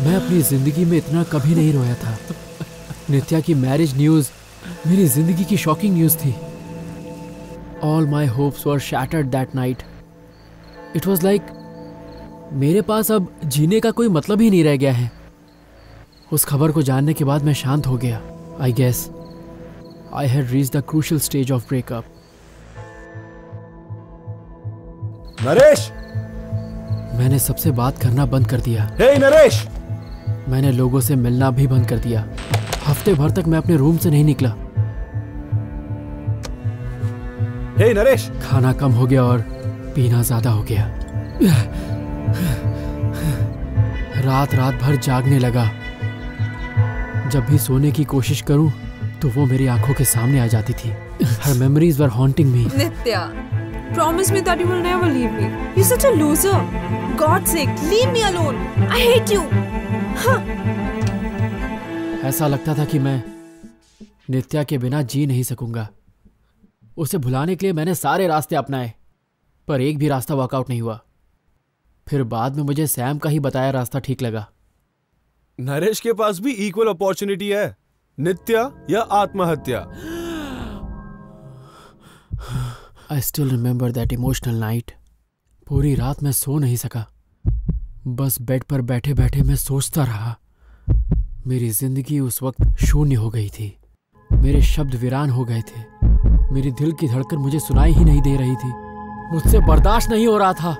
मैं अपनी जिंदगी में इतना कभी नहीं रोया था। नित्या की मैरिज न्यूज मेरी जिंदगी की शॉकिंग न्यूज थी। All my hopes were shattered that night. It was like मेरे पास अब जीने का कोई मतलब ही नहीं रह गया है। उस खबर को जानने के बाद मैं शांत हो गया। I guess I had reached the crucial stage of breakup. Naresh, मैंने सबसे बात करना बंद कर दिया। Hey नरेश, मैंने लोगों से मिलना भी बंद कर दिया। हफ्ते भर तक मैं अपने रूम से नहीं निकला। हे नरेश, खाना कम हो गया और पीना ज्यादा हो गया। रात भर जागने लगा। जब भी सोने की कोशिश करूं तो वो मेरी आंखों के सामने आ जाती थी। Her memories were haunting me. Nitya, promise me that you will never leave me. You're such a loser. God's sake, leave me alone. I hate you. ऐसा लगता था कि मैं नित्या के बिना जी नहीं सकूंगा। उसे भुलाने के लिए मैंने सारे रास्ते अपनाए, पर एक भी रास्ता वर्कआउट नहीं हुआ। फिर बाद में मुझे सैम का ही बताया रास्ता ठीक लगा। नरेश के पास भी इक्वल अपॉर्चुनिटी है, नित्या या आत्महत्या। I still remember that emotional night. पूरी रात मैं सो नहीं सका। बस बेड पर बैठे बैठे मैं सोचता रहा। मेरी जिंदगी उस वक्त शून्य हो गई थी। मेरे शब्द वीरान हो गए थे। मेरी दिल की धड़कन मुझे सुनाई ही नहीं दे रही थी। मुझसे बर्दाश्त नहीं हो रहा था।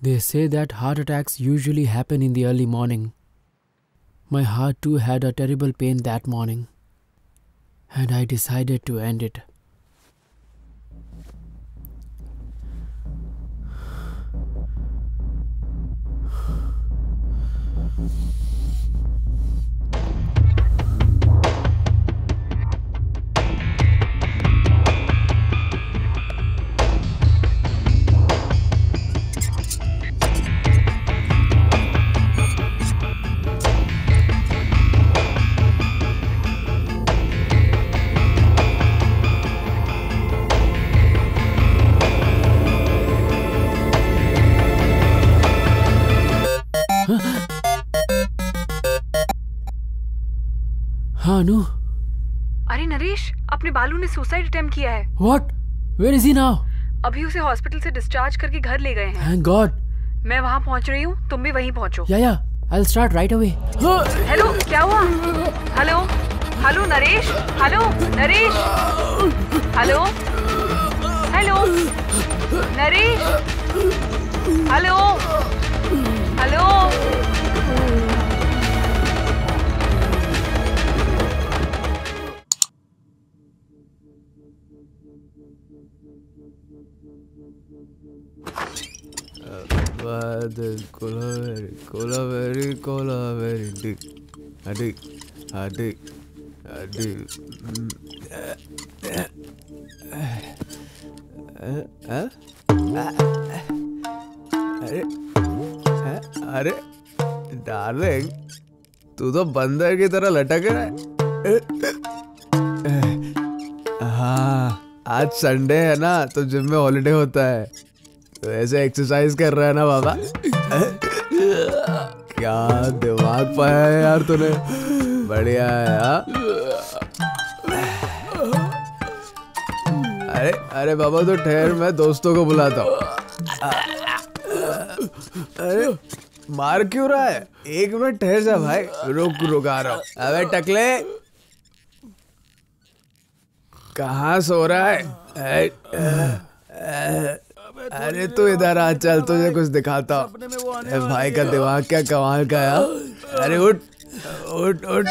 They say that heart attacks usually happen in the early morning. My heart too had a terrible pain that morning, and I decided to end it. हाँ अनु। अरे नरेश, अपने बालू ने सुसाइड अटेम्प्ट किया है। What? Where is he now? अभी उसे hospital से डिस्चार्ज करके घर ले गए हैं। Thank God. मैं वहाँ पहुँच रही हूँ, तुम भी वहीं पहुँचो। Yeah, I'll start right away. Hello, क्या हुआ? Hello, hello Naresh, hello Naresh, hello, hello Naresh, hello, hello. अरे डार्लिंग, तू तो बंदर की तरह लटक रहा है। हाँ, आज संडे है ना, तो जिम में हॉलिडे होता है, तो ऐसे एक्सरसाइज कर रहा है ना बाबा। क्या दिमाग पाया है यार तूने, बढ़िया है। अरे अरे बाबा, तो ठहर, मैं दोस्तों को बुलाता हूँ। अरे मार क्यों रहा है? एक मिनट ठहर जा भाई, रुक आ रहा हूँ। अबे टकले, कहाँ सो रहा है? अरे तू इधर आ, चल तुझे कुछ दिखाता हूँ। भाई का दिमाग क्या कमाल का है। अरे उठ उठ उठ।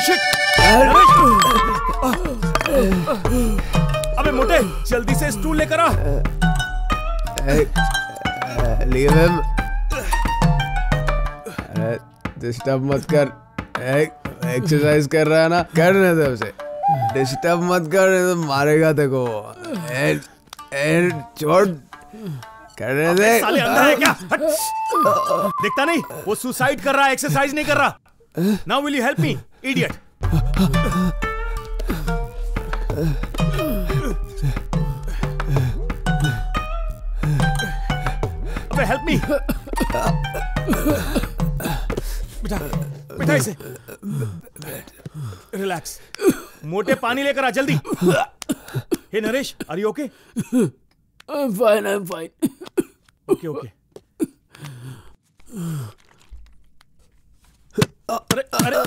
अबे मोटे, जल्दी से स्टूल लेकर आ। Leave him. डिस्टर्ब मत कर। एक्सरसाइज कर रहा है ना, करने दे उसे। डिस्टर्ब मत कर, तो मारेगा देखो। छोड़, करने दे। साले अंदर है क्या? हट। देखता नहीं, वो सुसाइड कर रहा है, एक्सरसाइज नहीं कर रहा। Now will you help me, idiot? अबे हेल्प मी। बिठा इसे। रिलैक्स। मोटे, पानी लेकर आ जल्दी। Hey Naresh, are you okay? I'm fine. Okay. अरे अरे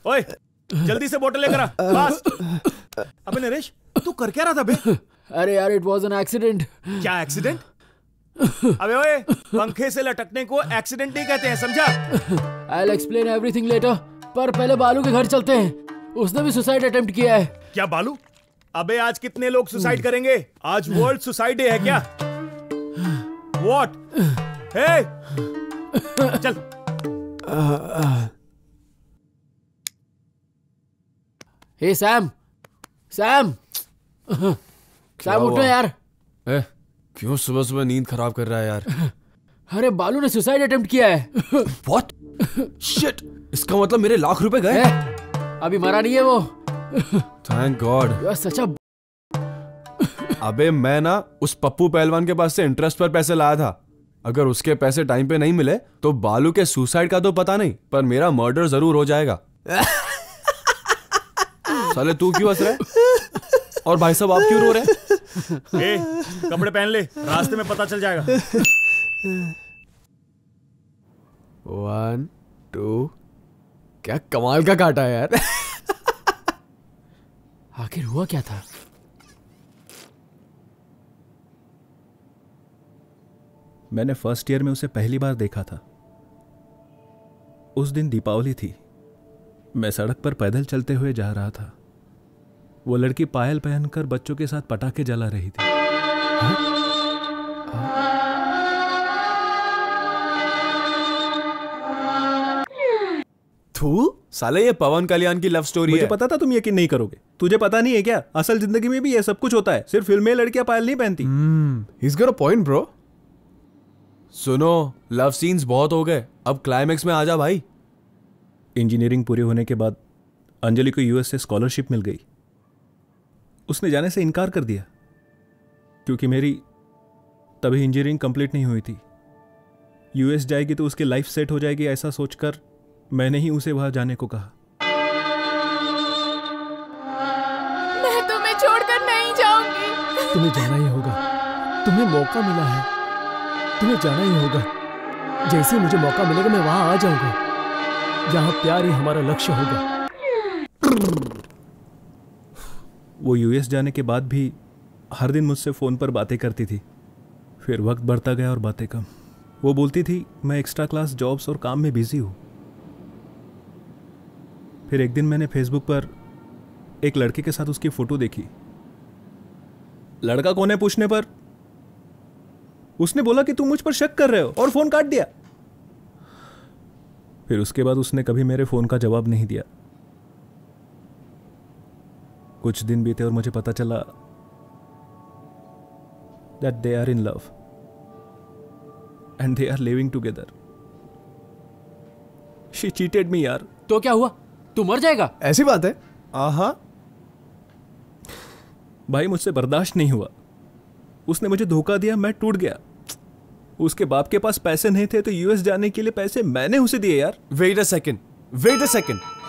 ओए, जल्दी से बोतल लेकर आ, बस। अबे नरेश, तू कर क्या रहा था बे? अरे यार, इट वॉज एन एक्सीडेंट। क्या एक्सीडेंट? अबे ओए, पंखे से लटकने को एक्सीडेंट नहीं कहते हैं, समझा? I'll explain everything later, पर पहले बालू के घर चलते हैं। उसने भी सुसाइड अटेम्प्ट किया है। क्या बालू? अबे आज कितने लोग सुसाइड करेंगे? आज वर्ल्ड सुसाइड डे है क्या? What? Hey! चल। हे सैम, सैम उठो यार। क्यों सुबह सुबह नींद खराब कर रहा है यार? अरे बालू ने सुसाइड अटेम्प्ट किया है। What? Shit! इसका मतलब मेरे लाख रुपए गए? अभी मरा नहीं है वो। Thank God. You are such a... अबे मैं ना उस पप्पू पहलवान के पास से इंटरेस्ट पर पैसे लाया था। अगर उसके पैसे टाइम पे नहीं मिले तो बालू के सुसाइड का तो पता नहीं, पर मेरा मर्डर जरूर हो जाएगा। साले तू क्यों हंस रहा है? और भाई साहब आप क्यों रो रहे हैं? कपड़े पहन ले, रास्ते में पता चल जाएगा। 1 2। क्या कमाल का काटा है यार। आखिर हुआ क्या था? मैंने फर्स्ट ईयर में उसे पहली बार देखा था। उस दिन दीपावली थी। मैं सड़क पर पैदल चलते हुए जा रहा था। वो लड़की पायल पहनकर बच्चों के साथ पटाखे जला रही थी। तू साले, ये पवन कल्याण की लव स्टोरी है। मुझे पता था तुम यकीन नहीं करोगे। तुझे पता नहीं है क्या? असल जिंदगी में भी ये सब कुछ होता है। सिर्फ फिल्म में लड़कियां पायल नहीं पहनती। He's got a point, bro. सुनो, लव सीन्स बहुत हो गए, अब क्लाइमेक्स में आ जा भाई। इंजीनियरिंग पूरी होने के बाद अंजलि को यूएस से स्कॉलरशिप मिल गई। उसने जाने से इनकार कर दिया क्योंकि मेरी तभी इंजीनियरिंग कंप्लीट नहीं हुई थी। यूएस जाएगी तो उसकी लाइफ सेट हो जाएगी, ऐसा सोचकर मैंने ही उसे वहां जाने को कहा। मैं तुम्हें छोड़कर नहीं जाऊंगी। तुम्हें जाना ही होगा। तुम्हें मौका मिला है, तुम्हें जाना ही होगा। जैसे ही मुझे मौका मिलेगा मैं वहां आ जाऊंगा जहां प्यार ही हमारा लक्ष्य होगा। वो यूएस जाने के बाद भी हर दिन मुझसे फोन पर बातें करती थी। फिर वक्त बढ़ता गया और बातें कम। वो बोलती थी मैं एक्स्ट्रा क्लास जॉब्स और काम में बिजी हूं। फिर एक दिन मैंने फेसबुक पर एक लड़के के साथ उसकी फोटो देखी। लड़का कौन है पूछने पर उसने बोला कि तुम मुझ पर शक कर रहे हो, और फोन काट दिया। फिर उसके बाद उसने कभी मेरे फोन का जवाब नहीं दिया। कुछ दिन बीते और मुझे पता चला that they are in love and they are living together. She cheated me यार. तो क्या हुआ? तू मर जाएगा? ऐसी बात है? आहा भाई, मुझसे बर्दाश्त नहीं हुआ. उसने मुझे धोखा दिया, मैं टूट गया. उसके बाप के पास पैसे नहीं थे तो यूएस जाने के लिए पैसे मैंने उसे दिए यार. Wait a second.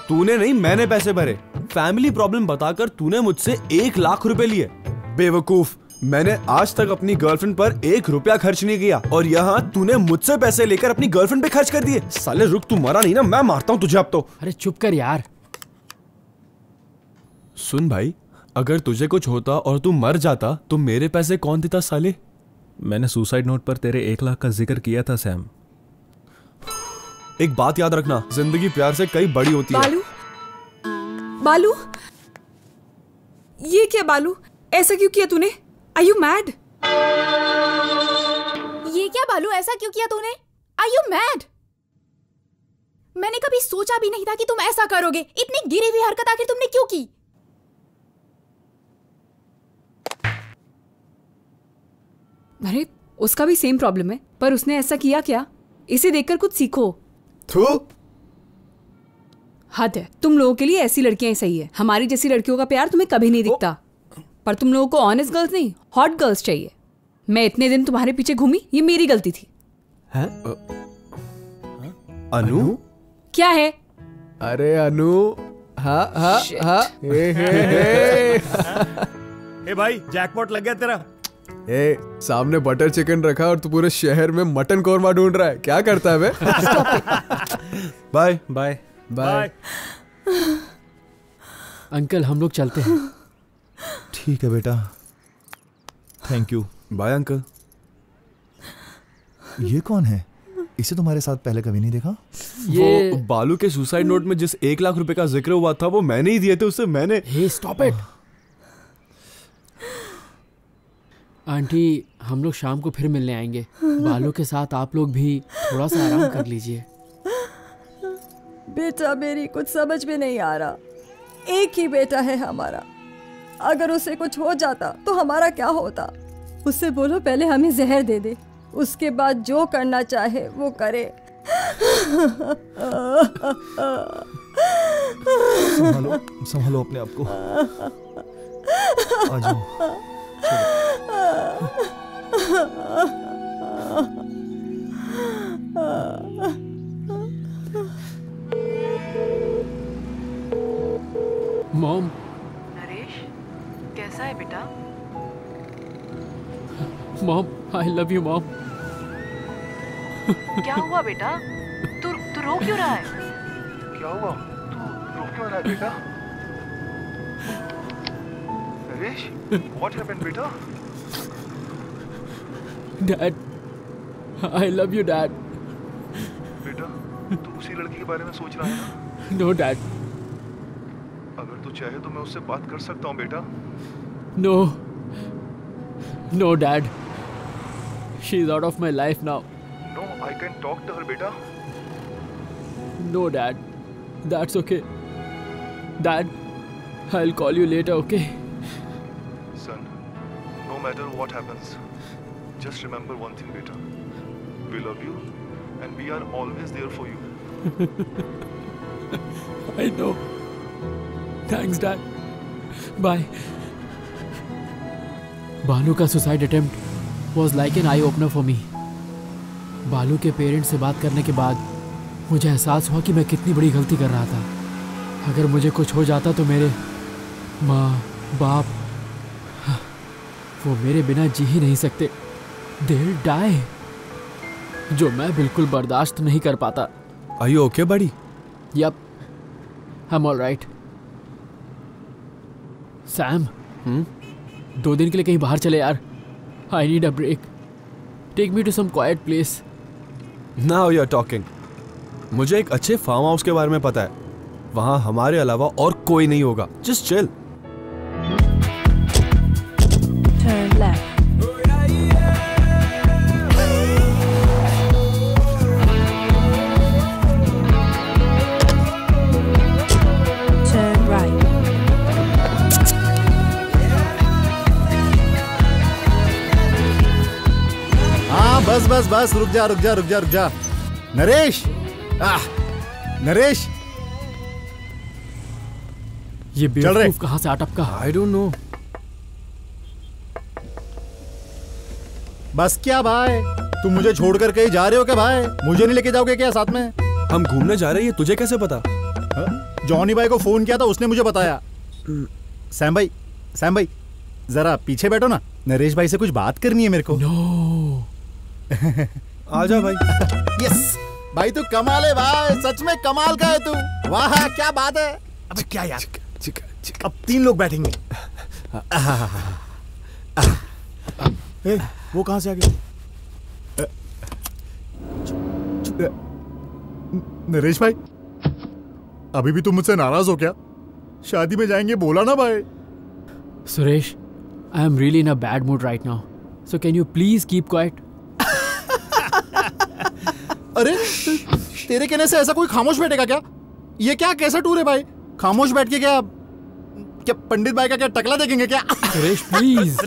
तूने नहीं, मैंने पैसे भरे. फैमिली प्रॉब्लम बताकर तूने मुझसे 1 लाख रुपए लिए. बेवकूफ, मैंने आज तक अपनी गर्लफ्रेंड पर 1 रुपया खर्च नहीं किया और यहाँ तूने मुझसे पैसे लेकर अपनी गर्लफ्रेंड पे खर्च कर दिए. साले रुक, तू मरा नहीं ना, मैं मारता हूँ तुझे अब तो. अरे चुप कर यार. सुन भाई, अगर तुझे कुछ होता और तू मर जाता तो मेरे पैसे कौन देता साले? मैंने सुसाइड नोट पर तेरे 1 लाख का जिक्र किया था सैम. एक बात याद रखना, जिंदगी प्यार से कई बड़ी होती है. बालू, ये क्या बालू? ऐसा क्यों किया तूने? Are you mad? ये क्या बालू, ऐसा क्यों किया तूने? Are you mad? मैंने कभी सोचा भी नहीं था कि तुम ऐसा करोगे. इतनी गिरी हुई हरकत आखिर तुमने क्यों की? अरे उसका भी सेम प्रॉब्लम है, पर उसने ऐसा किया क्या? इसे देखकर कुछ सीखो. हद है. तुम लोगों के लिए ऐसी लड़कियां सही है. हमारी जैसी लड़कियों का प्यार तुम्हें कभी नहीं दिखता. पर तुम लोगों को ऑनेस्ट गर्ल्स नहीं, हॉट गर्ल्स चाहिए. मैं इतने दिन तुम्हारे पीछे घूमी, ये मेरी गलती थी. हैं? अनु? क्या है? अरे अनु, हाँ. ए भाई, जैकपॉट लग गया तेरा. ए, सामने बटर चिकन रखा और तू पूरे शहर में मटन कोरमा ढूंढ रहा है. क्या करता है बे? Bye bye bye. अंकल, हम लोग चलते हैं. ठीक है बेटा, थैंक यू. Bye uncle. ये कौन है? इसे तुम्हारे साथ पहले कभी नहीं देखा. वो बालू के सुसाइड नोट में जिस 1 लाख रुपए का जिक्र हुआ था वो मैंने ही दिए थे उसे. मैंने. हे स्टॉप इट. आंटी, हम लोग शाम को फिर मिलने आएंगे. बालू के साथ आप लोग भी थोड़ा सा आराम कर लीजिए. बेटा, मेरी कुछ समझ में नहीं आ रहा. एक ही बेटा है हमारा. अगर उसे कुछ हो जाता तो हमारा क्या होता? उससे बोलो पहले हमें जहर दे दे, उसके बाद जो करना चाहे वो करे. संभालो अपने आप को. आ जाओ. मॉम. नरेश, कैसा है बेटा? Mom, I love you mom. क्या हुआ बेटा? तू रो क्यों रहा है? क्या हुआ? तू रो क्यों रहा है बेटा? नरेश, what happened बेटा? Dad, I love you dad. बेटा, तू उसी लड़की के बारे में सोच रहा है ना? No dad. अगर तू चाहे तो मैं उससे बात कर सकता हूँ बेटा. No dad, she is out of my life now. No, I can talk to her बेटा. No dad, that's okay. Dad, I'll call you later, okay? Son, no matter what happens, just remember one thing बेटा. We love you and we are always there for you. I know. Thanks dad. Bye. बालू का suicide attempt was like an eye opener for me. बालू के parents से बात करने के बाद मुझे एहसास हुआ कि मैं कितनी बड़ी गलती कर रहा था. अगर मुझे कुछ हो जाता तो मेरे माँ बाप, वो मेरे बिना जी ही नहीं सकते. They'll die. जो मैं बिल्कुल बर्दाश्त नहीं कर पाता. Are you okay, buddy? Yup. I'm all right. Sam. 2 दिन के लिए कहीं बाहर चले यार. I need a break. Take me to some quiet place. Now you're talking. मुझे एक अच्छे फार्म हाउस के बारे में पता है. वहां हमारे अलावा और कोई नहीं होगा. Just chill. Turn left. Turn right. बस बस रुक जा रुक जा रुक जा रुक जा। नरेश, नरेश, ये बेवकूफ कहाँ से अटपका? आई डोंट नो। बस क्या भाई, तुम मुझे छोड़कर कहीं जा रहे हो क्या भाई? मुझे नहीं लेके जाओगे क्या साथ में? हम घूमने जा रहे हैं, तुझे कैसे पता? जॉनी भाई को फोन किया था, उसने मुझे बताया। सैम भाई, सैम भाई जरा पीछे बैठो ना, नरेश भाई से कुछ बात करनी है मेरे को। नो। आजा भाई। यस भाई, तू कमाल है भाई, सच में कमाल का है तू। वाह क्या बात है। अबे क्या यार, अब 3 लोग बैठेंगे। वो कहां से आ गया? नरेश भाई, अभी भी तुम मुझसे नाराज हो क्या? शादी में जाएंगे बोला ना भाई। Suresh, I am really in a bad mood right now. So can you please keep quiet? अरे तेरे कहने से ऐसा कोई खामोश बैठेगा क्या? ये क्या कैसा टूर है भाई? खामोश बैठ के क्या पंडित भाई का क्या टकला देखेंगे क्या? Suresh please.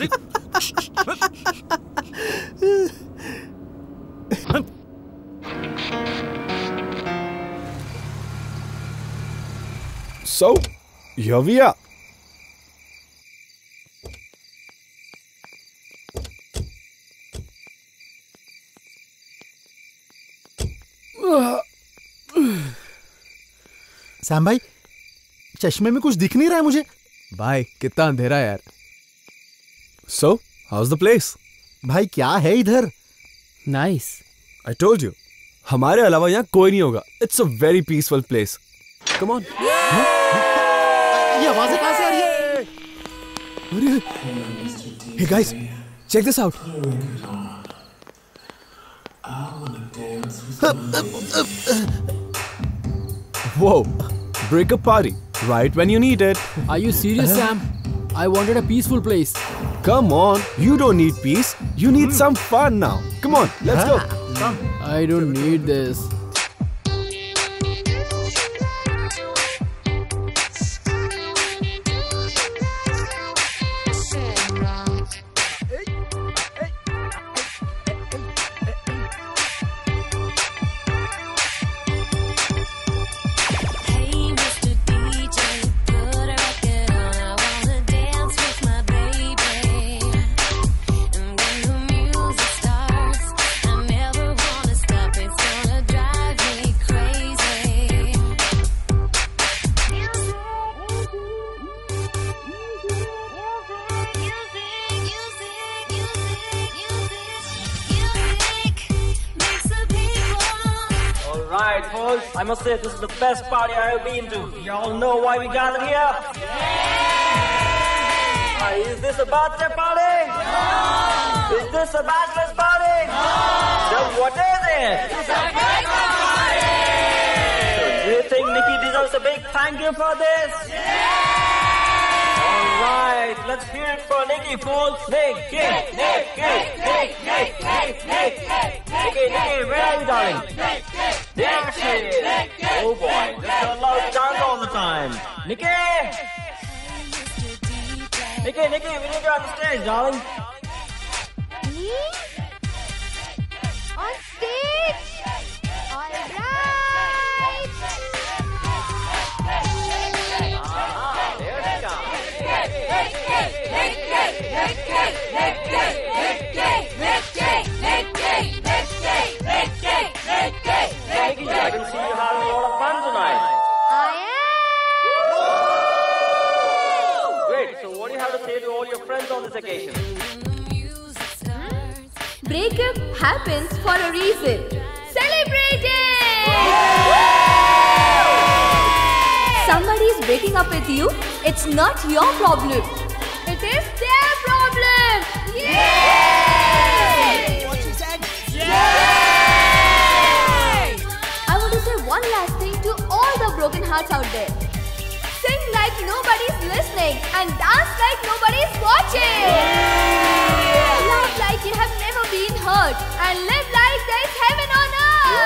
So, here we are. Sam भाई, चश्मे में कुछ दिख नहीं रहा है मुझे। भाई कितना अंधेरा है यार। So, how's the place? भाई क्या है इधर? Nice. I told you. हमारे अलावा यहाँ कोई नहीं होगा। It's a very peaceful place. Come on. ये आवाजें कहाँ से आ रही है? Hey guys, check this out. Whoa, breakup party, right when you need it. Are you serious, Sam? I wanted a peaceful place. Come on, you don't need peace. You need some fun now. Come on, let's go. Come. I don't need this. I must say this is the best party I've ever been to. Y'all know why we gathered here? Is this a birthday party? No. Is this a bachelor's party? No. Then what is it? It's a breakup party! So do you think Nikki deserves a big thank you for this? Yeah! Alright, let's hear it for Nikki, folks. Nikki, where are you, darling? There she is. Oh boy, this girl loves dance all the time. Nikki! Nikki, we need you on the stage, darling. Me? On stage? Alright! There she comes. Nikki, I can see you having a lot of fun tonight. I am! Great, so what do you have to say to all your friends on this occasion? Breakup happens for a reason. Celebrate it! Somebody is breaking up with you. It's not your problem. It is their problem. Yay! What she said? Yay! I want to say one last thing to all the broken hearts out there. Sing like nobody's listening and dance like nobody's watching. Love like you have never been hurt and live like there's heaven on earth.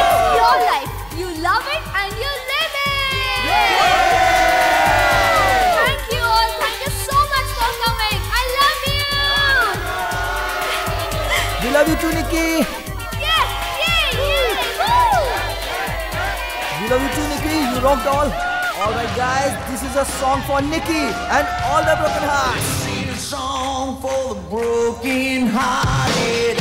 It's your life. You love it and you live it. Thank you all. Thank you so much for coming. I love you. We love you too, Nikki. We love you too, Nikki. You rocked all. All right, guys. This is a song for Nikki and all the broken hearts. Sing a song for the broken hearted.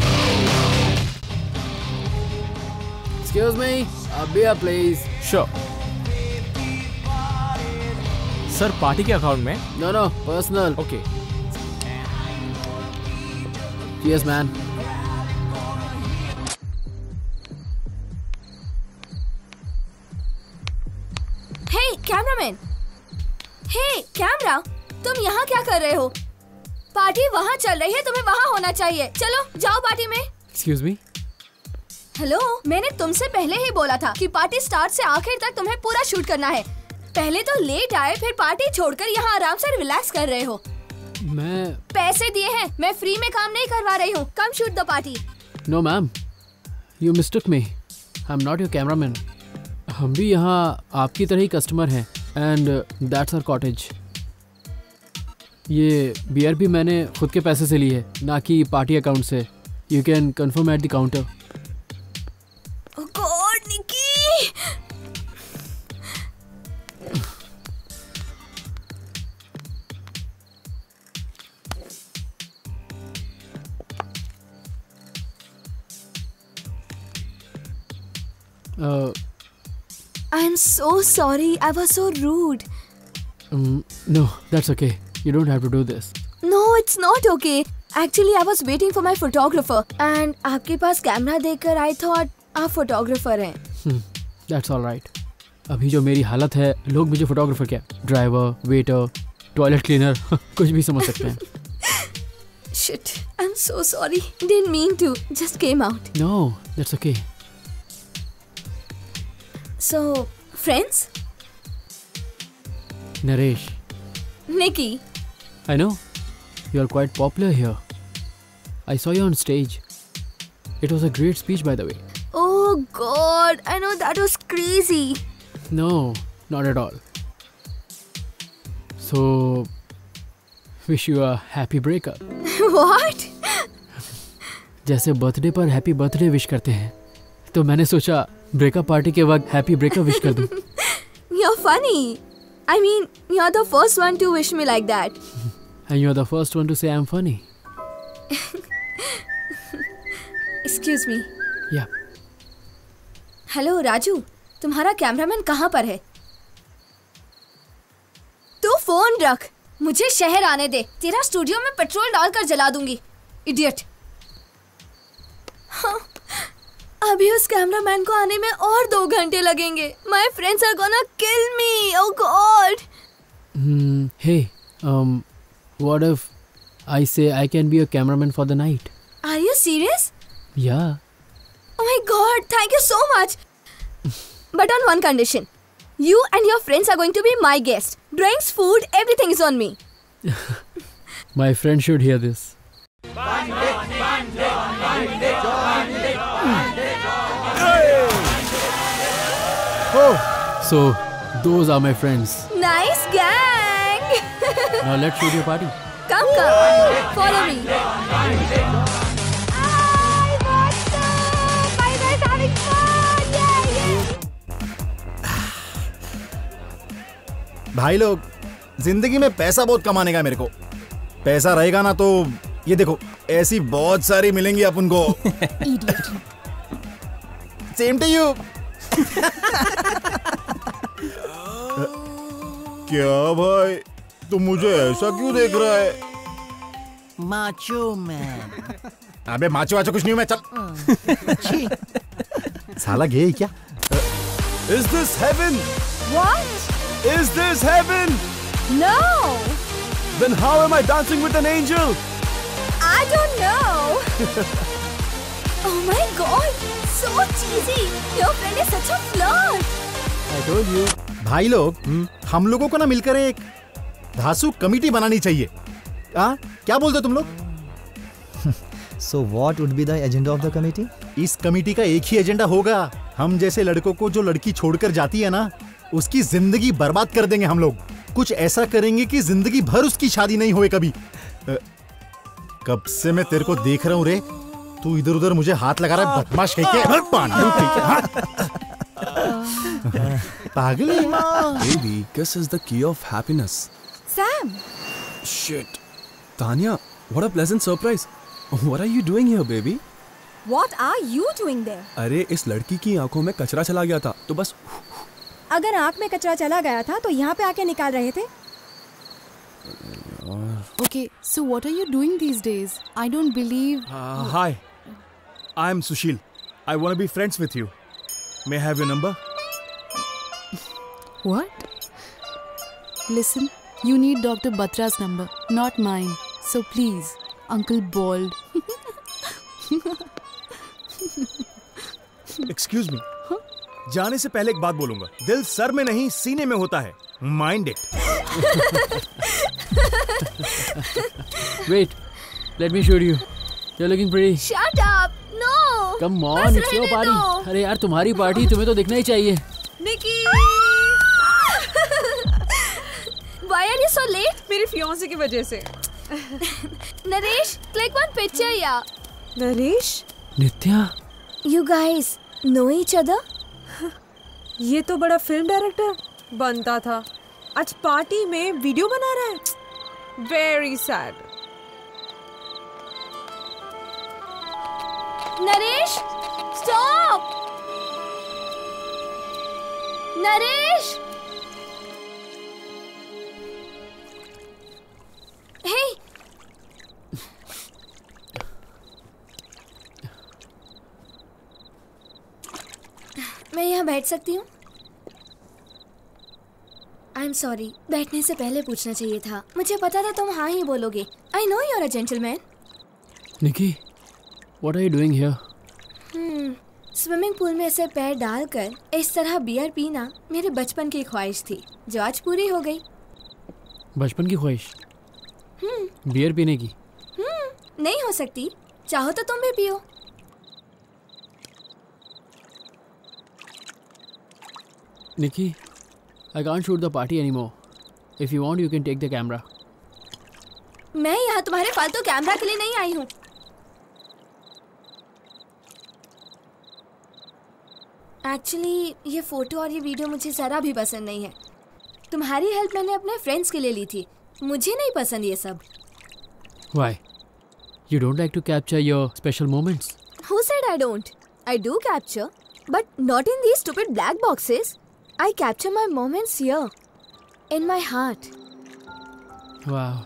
Excuse me, a beer please. Sure. Sir party के account में? No, no, personal. Okay. Cheers, man. Hey, cameraman. Hey, camera. तुम यहाँ क्या कर रहे हो? Party वहाँ चल रही है, तुम्हें वहाँ होना चाहिए। चलो, जाओ पार्टी में। Excuse me. हेलो, मैंने तुमसे पहले ही बोला था कि पार्टी स्टार्ट से आखिर तक तुम्हें पूरा शूट करना है। पहले तो लेट आए, फिर पार्टी छोड़कर यहाँ आराम से रिलैक्स कर रहे हो। मैं पैसे दिए हैं, मैं फ्री में काम नहीं करवा रही हूँ। Come shoot the party. No, ma'am. You mistook me. I'm not your cameraman. हम भी यहाँ आपकी तरह ही कस्टमर हैं and that's our cottage. ये बियर भी मैंने खुद के पैसे से ली है, ना कि पार्टी अकाउंट से। You can confirm at the counter. Oh God, Nikki! I'm so sorry. I was so rude. No, that's okay. You don't have to do this. No, it's not okay. Actually, I was waiting for my photographer. And आपके पास camera देखकर I thought आप photographer हैं। That's all right. अभी जो मेरी हालत है, लोग मुझे फोटोग्राफर क्या, ड्राइवर, वेटर, टॉयलेट क्लीनर, कुछ भी समझ सकते हैं। Shit, I'm so sorry. Didn't mean to. Just came out. No, that's okay. So, friends? Naresh. Nikki. I know. You are quite popular here. I saw you on stage. It was a great speech, by the way. Oh God, I know that was crazy. No, not at all. So, wish you a happy breakup. What? जैसे birthday पर happy birthday wish करते हैं, तो मैंने सोचा breakup party के वक्त happy breakup wish कर दूं। You're funny. I mean, you're the first one to wish me like that. And you're the first one to say I'm funny. Excuse me. Yeah. Hello Raju, तुम्हारा cameraman कहाँ पर है? तू phone रख, मुझे शहर आने दे। तेरा स्टूडियो में पेट्रोल डालकर जला दूंगी। इडियट। हाँ, अभी उस कैमरामैन को आने में और 2 घंटे लगेंगे। My friends are gonna kill me. Oh God. Hey, what if I say I can be your cameraman for the night? Are you serious? Yeah. Oh my God, thank you so much. But on one condition. You and your friends are going to be my guests. Drinks, food, everything is on me. My friend should hear this. So, those are my friends. Nice gang. Now let's shoot your party. Come, follow me. भाई लोग, जिंदगी में पैसा बहुत कमाने का मेरे को। पैसा रहेगा ना तो ये देखो, ऐसी बहुत सारी मिलेंगी अपन को। Same to you. क्या भाई, तुम मुझे ऐसा क्यों देख रहा है? Macho man. अबे माचो वाचो कुछ नहीं हूं मैं, चल। साला गे है क्या? Is this heaven? What? Is this heaven? No. Then how am I dancing with an angel? I don't know. Oh my God, so cheesy. Your friend is such a flirt. I told you. भाई लोग, हम लोगों को ना मिलकर एक धासु committee बनानी चाहिए। हाँ, क्या बोलते हो तुम लोग? So what would be the agenda of the committee? इस कमेटी का एक ही एजेंडा होगा। हम जैसे लड़कों को जो लड़की छोड़कर जाती है ना, उसकी जिंदगी बर्बाद कर देंगे हम लोग। कुछ ऐसा करेंगे कि जिंदगी भर उसकी शादी नहीं होए कभी। कब से मैं तेरे को देख रहा हूँ रे, तू इधर उधर मुझे हाथ लगा रहा है, बदमाश कहीं के, पांडु कहीं के, हाँ? पागल है। Baby, kiss is the key of happiness. Sam. Shit. Tanya, what a pleasant surprise. What are you doing here, baby? What are you doing there? अरे इस लड़की की आंखों में कचरा चला गया था, तो बस। अगर आंख में कचरा चला गया था तो यहाँ पे आके निकाल रहे थे। Okay, so what are you doing these days? I don't believe. Hi, I am Sushil. I want to be friends with you. May I have your number? What? Listen, you need Dr. Batra's number, not mine. So please, Uncle Bald. Excuse me. जाने से पहले एक बात बोलूंगा, दिल sir में नहीं सीने में होता है, mind it. Wait, let me show you. You're looking pretty. Shut up! No! Come on, it's your party. अरे यार तुम्हारी पार्टी, तुम्हें तो दिखना ही चाहिए। निकी! Why are you so late? मेरी फियांसे की वजह से। Naresh, click one picture, yeah. Naresh? Nitya? You guys know each other? ये तो बड़ा फिल्म डायरेक्टर बनता था, आज पार्टी में वीडियो बना रहा है। Very sad. Naresh, stop! Naresh! Hey! मैं यहाँ बैठ सकती हूँ? आई एम सॉरी, बैठने से पहले पूछना चाहिए था। मुझे पता था तुम हाँ ही बोलोगे। I know you are a gentleman. Nikki, what are you doing here? Swimming pool में ऐसे पैर डालकर इस तरह बियर पीना मेरे बचपन की ख्वाहिश थी, जो आज पूरी हो गई। बचपन की ख्वाहिश? बियर पीने की? नहीं हो सकती, चाहो तो तुम भी पियो। Nikki, I can't shoot the party anymore. If you want, you can take the camera. मैं यहाँ तुम्हारे फालतू कैमरा के लिए नहीं आई हूँ। एक्चुअली ये फोटो और ये वीडियो मुझे जरा भी पसंद नहीं है। तुम्हारी हेल्प मैंने अपने फ्रेंड्स के लिए ली थी, मुझे नहीं पसंद ये सब। Why? You don't like to capture your special moments? Who said I don't? I do capture, but not in these stupid black boxes. I capture my moments here, in my heart. Wow.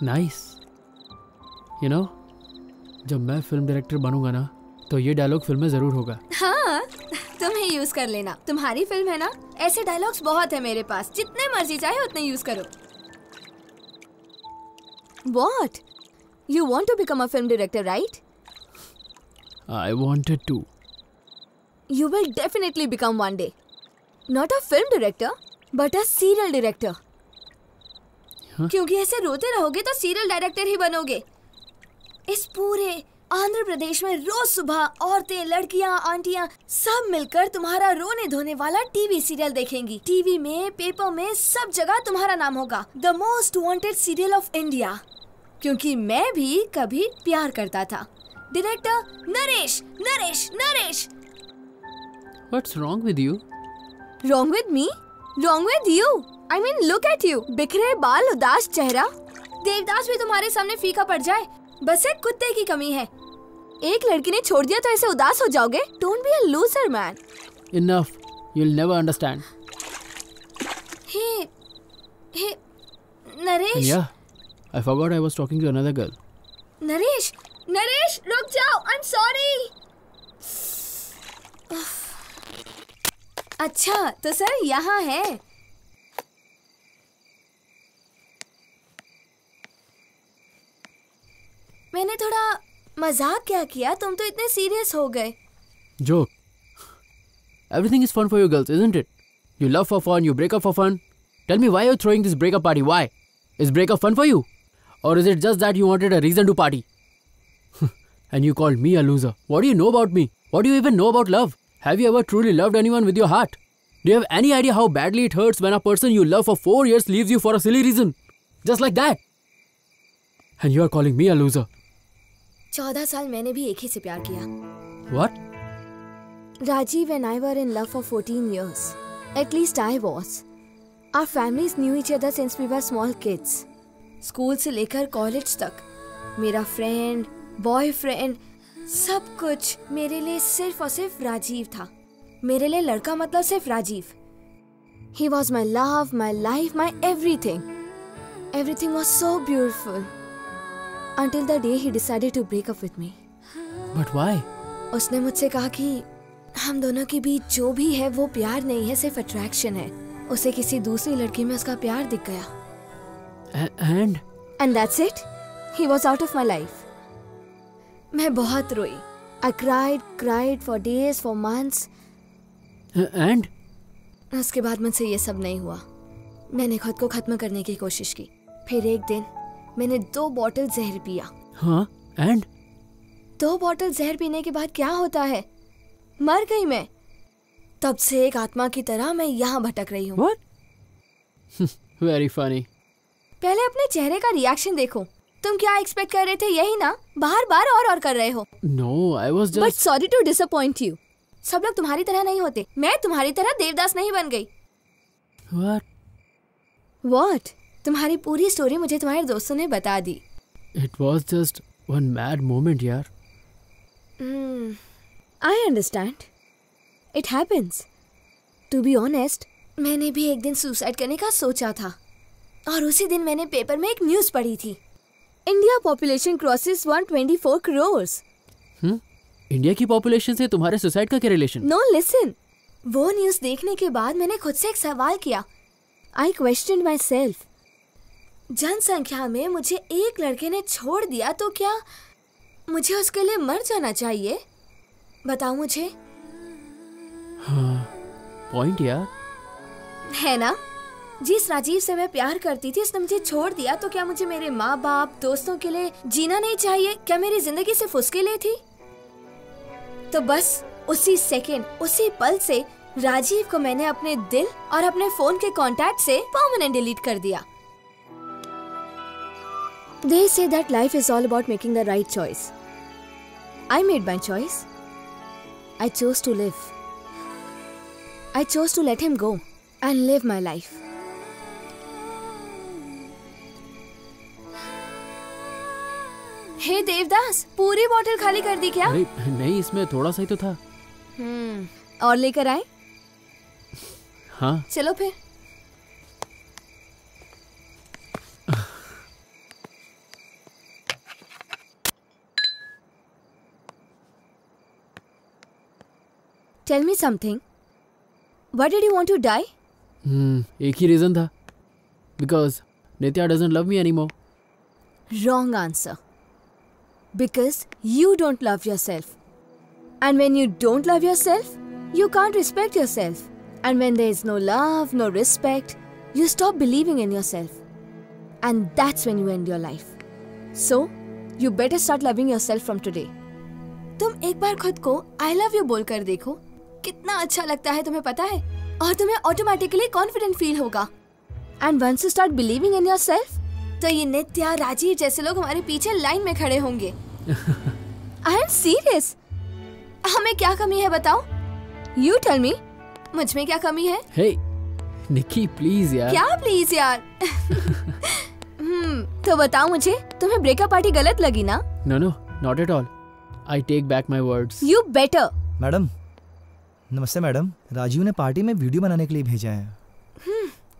Nice. You know, जब मैं film director बनूंगा ना, तो ये dialogue film में जरूर होगा। हाँ, तुम ही यूज कर लेना। तुम्हारी फिल्म है ना, ऐसे डायलॉग्स बहुत है मेरे पास, जितने मर्जी चाहे उतने यूज करो। What? You want to become a film director, right? I wanted to. You will definitely become one day. Not a film director, but a serial director. क्योंकि ऐसे रोते रहोगे तो सीरियल डायरेक्टर ही बनोगे। इस पूरे आंध्र प्रदेश में रोज सुबह औरतें, लड़कियां, आंटियां सब मिलकर तुम्हारा रोने धोने वाला टीवी सीरियल देखेंगी। टीवी में, पेपर में, सब जगह तुम्हारा नाम होगा। The most wanted serial of India. क्योंकि मैं भी कभी प्यार करता था। Director Naresh, Naresh, Naresh. What's wrong with you? Wrong with me? Wrong with you? I mean, look at you. बिखरे बाल, उदास चेहरा। देवदास भी तुम्हारे सामने फीका पड़ जाए, बस एक कुत्ते की कमी है। एक लड़की ने छोड़ दिया तो ऐसे उदास हो जाओगे? Don't be a loser, man. Enough. You'll never understand. Hey, Naresh. And yeah, I forgot I was talking to another girl. Naresh, Naresh, रुक जाओ। I'm sorry. अच्छा, तो सर यहाँ है। मैंने थोड़ा मजाक क्या किया, तुम तो इतने सीरियस हो गए। Joke. Everything is fun for you girls, isn't it? You love for fun, you break up for fun. Tell me why you're throwing this breakup party. Why? Is breakup fun for you? Or is it just that you wanted a reason to party? And you called me a loser. What do you know about me? What do you even know about love? Have you ever truly loved anyone with your heart? Do you have any idea how badly it hurts when a person you love for 4 years leaves you for a silly reason? Just like that. And you are calling me a loser. 14 साल मैंने भी एक ही से प्यार किया। What? Rajiv and I were in love for 14 years. At least I was. Our families knew each other since we were small kids. School से लेकर college तक मेरा फ्रेंड, बॉयफ्रेंड, सब कुछ मेरे लिए सिर्फ और सिर्फ राजीव था। मेरे लिए लड़का मतलब सिर्फ Rajiv. He was my love, my life, my everything. Everything was so beautiful. Until the day he decided to break up with me. But why? उसने मुझसे कहा कि हम दोनों के बीच जो भी है वो प्यार नहीं है, सिर्फ अट्रैक्शन है। उसे किसी दूसरी लड़की में उसका प्यार दिख गया। And that's it. He was out of my life. मैं बहुत रोई. I cried for days, for months. And? उसके बाद मुझसे ये सब नहीं हुआ। मैंने खुद को खत्म करने की कोशिश की। फिर एक दिन मैंने 2 बॉटल जहर पिया। हाँ, and? 2 बॉटल जहर पीने के बाद क्या होता है? मर गई मैं। तब से एक आत्मा की तरह मैं यहाँ भटक रही हूँ। What? Very funny. पहले अपने चेहरे का रिएक्शन देखो। तुम क्या एक्सपेक्ट कर रहे थे? यही ना? बार और कर रहे हो। No, I was just. But sorry to disappoint you. सब लोग तुम्हारी तरह नहीं होते। मैं तुम्हारी तरह देवदास नहीं बन गई। What? तुम्हारी पूरी स्टोरी मुझे तुम्हारे दोस्तों ने बता दी। It was just one mad moment, यार। I understand. It happens. To be honest, मैंने भी एक दिन सुसाइड करने का सोचा था। और उसी दिन मैंने पेपर में एक न्यूज़ पढ़ी थी। India population crosses 124 crores. India की पॉपुलेशन से तुम्हारे सुसाइड का क्या रिलेशन? No, listen. वो न्यूज़ देखने के बाद मैंने खुद से एक सवाल किया। I questioned myself. जनसंख्या में मुझे एक लड़के ने छोड़ दिया तो क्या मुझे उसके लिए मर जाना चाहिए? बताओ मुझे। हाँ, पॉइंट यार। है ना? जिस राजीव से मैं प्यार करती थी उसने मुझे छोड़ दिया तो क्या मुझे मेरे माँ बाप, दोस्तों के लिए जीना नहीं चाहिए? क्या मेरी जिंदगी सिर्फ उसके लिए थी? तो बस उसी सेकंड, उसी पल से राजीव को मैंने अपने दिल और अपने फोन के कांटेक्ट से परमानेंट डिलीट कर दिया। They say that life is all about making the right choice. I made my choice. I chose to live. I chose to let him go and live my life. हे देवदास, पूरी बोतल खाली कर दी क्या? नहीं, इसमें थोड़ा सा ही तो था। और लेकर आए? हाँ। चलो फिर। Tell me something. Why did you want to die? एक ही रीजन था। Because Nitya doesn't love me anymore. Wrong answer. Because you don't love yourself. And when you don't love yourself, you can't respect yourself. And when there is no love, no respect, you stop believing in yourself. And that's when you end your life. So, you better start loving yourself from today. तुम एक बार खुद को I love you बोल कर देखो, कितना अच्छा लगता है तुम्हें पता है? और तुम्हें ऑटोमेटिकली कॉन्फिडेंट फील होगा। And once you start believing in yourself, तो ये नित्या, राजीव जैसे लोग हमारे पीछे लाइन में खड़े होंगे। I am serious. हमें क्या कमी है बताओ? You tell me. मुझ में क्या कमी है? Hey, निकी प्लीज यार। क्या प्लीज यार? तो बताओ मुझे, तुम्हें ब्रेकअप पार्टी गलत लगी ना? No, not at all. I take back my words. You better. Madam, नमस्ते मैडम। राजीव ने पार्टी में वीडियो बनाने के लिए भेजा है।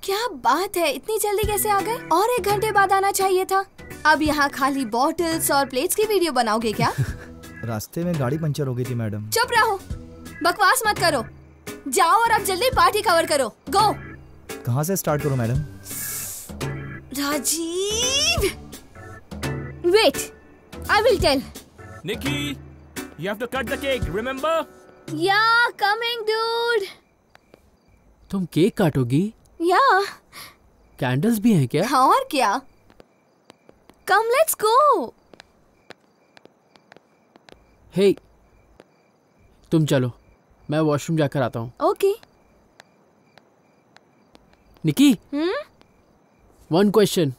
क्या बात है, इतनी जल्दी कैसे आ गए? और 1 घंटे बाद आना चाहिए था। अब यहाँ खाली बॉटल्स और प्लेट्स की वीडियो बनाओगे क्या? रास्ते में गाड़ी पंचर हो गई थी मैडम। चुप रहो, बकवास मत करो। जाओ और अब जल्दी पार्टी कवर करो। गो। कहाँ से स्टार्ट करूँ madam? Rajiv, wait, I will tell. Nikki, you have to cut the cake, remember? Yeah, coming, dude. तुम केक काटोगी? Yeah. कैंडल्स भी हैं क्या? और क्या? Come, let's go. Hey, तुम चलो, मैं वॉशरूम जाकर आता हूँ। Okay. निकी, one question.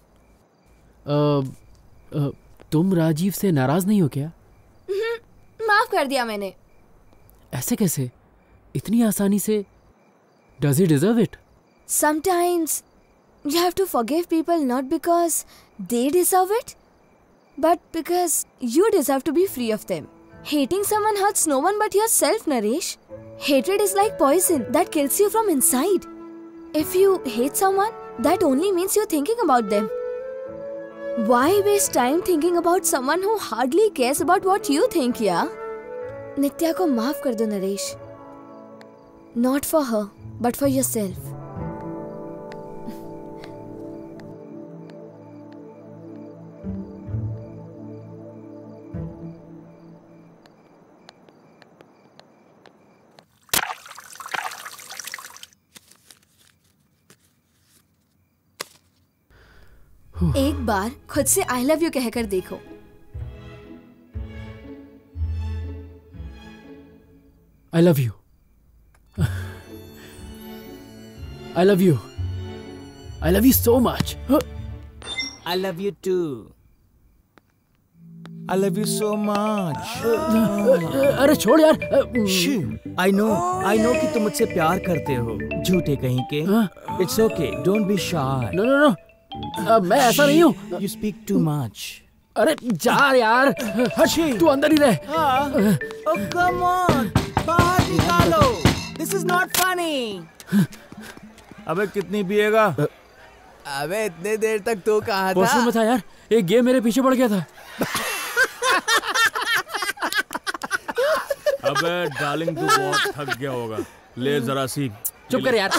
तुम राजीव से नाराज नहीं हो क्या? माफ कर दिया मैंने। ऐसे कैसे? इतनी आसानी से? Does he deserve it? Sometimes you have to forgive people not because they deserve it, but because you deserve to be free of them. Hating someone hurts no one but yourself, Naresh. Hatred is like poison that kills you from inside. If you hate someone, that only means you're thinking about them. Why waste time thinking about someone who hardly cares about what you think, yeah? नित्या को माफ कर दो Naresh. Not for her, but for yourself. एक बार खुद से I love you कहकर देखो. I love you. I love you. I love you so much. I love you too. I love you so much. अरे छोड़ यार. I know कि तुम मुझसे प्यार करते हो. झूठे कहीं के. It's okay. Don't be shy. No. मैं ऐसा नहीं हूँ. You speak too much. अरे जा यार. तू अंदर ही रह. Oh come on. बाहर निकालो. This is not funny. अबे कितनी पिएगा? अबे इतने देर तक तो कहा था. वॉशरूम में था यार. एक गेम मेरे पीछे पड़ गया था. अबे डार्लिंग तू बहुत थक गया होगा. ले जरा सी. चुप कर यार.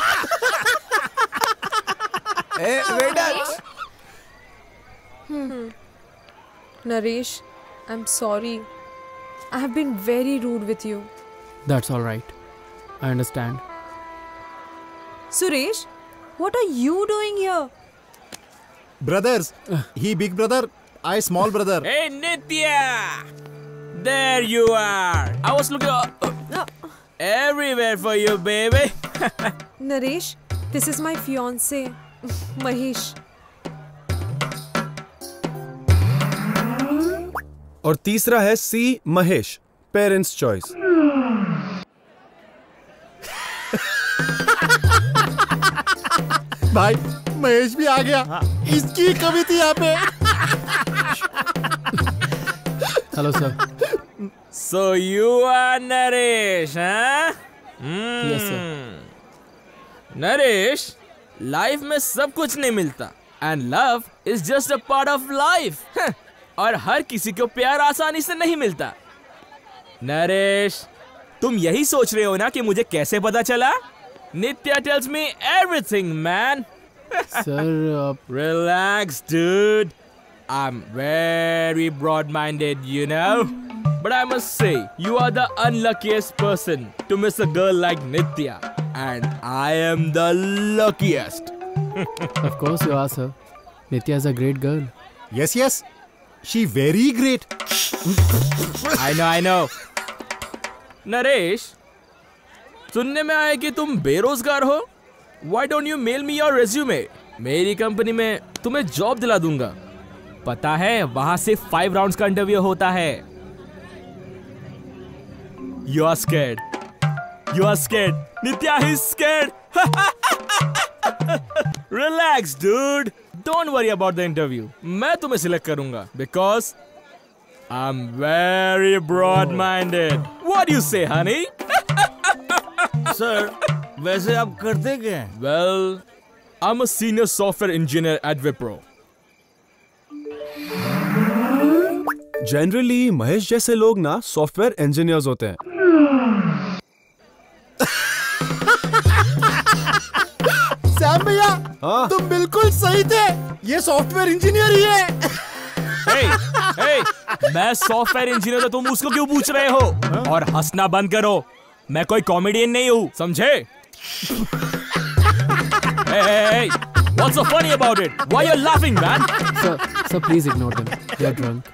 Naresh, I'm sorry. I have been very rude with you. That's all right. I understand. Suresh, what are you doing here? Brothers, he big brother, I small brother. Hey Nitya! There you are. I was looking everywhere for you, baby. Naresh, this is my fiance, Mahesh. और तीसरा है सी Mahesh, parents choice. भाई महेश भी आ गया. इसकी कमी थी यहाँ पे. Hello sir. So you are Naresh, huh? Yes sir. Naresh, life में सब कुछ नहीं मिलता. And love is just a part of life. और हर किसी को प्यार आसानी से नहीं मिलता. नरेश, तुम यही सोच रहे हो ना कि मुझे कैसे पता चला? नित्या tells me everything, man. Sir, relax, dude. I'm very broad-minded, you know. But I must say, you are the unluckiest person to miss a girl like Nitya, and I am the luckiest. Of course you are, sir. Nitya is a great girl. Yes. She very great. I know. Naresh, सुनने में आया कि तुम बेरोजगार हो. Why don't you mail me your resume? मेरी company में तुम्हें जॉब दिला दूंगा. पता है वहां से 5 राउंड्स का इंटरव्यू होता है. You are scared. Nitya is scared. Relax, dude. Don't worry about the interview. मैं तुम्हें सिलेक्ट करूंगा because I'm very broad-minded. What do you say, honey? Sir, वैसे आप करते क्या हैं? Well, I'm a senior software engineer at Wipro. Generally Mahesh जैसे लोग ना सॉफ्टवेयर इंजीनियर्स होते हैं. सैम भैया, तुम बिल्कुल सही थे. ये सॉफ्टवेयर इंजीनियर ही है. hey, मैं सॉफ्टवेयर इंजीनियर तो तुम उसको क्यों पूछ रहे हो? और हंसना बंद करो. मैं कोई कॉमेडियन नहीं हूँ, समझे? Hey, what's so funny about it? Why you're laughing, man? Sir, please ignore them. They are drunk.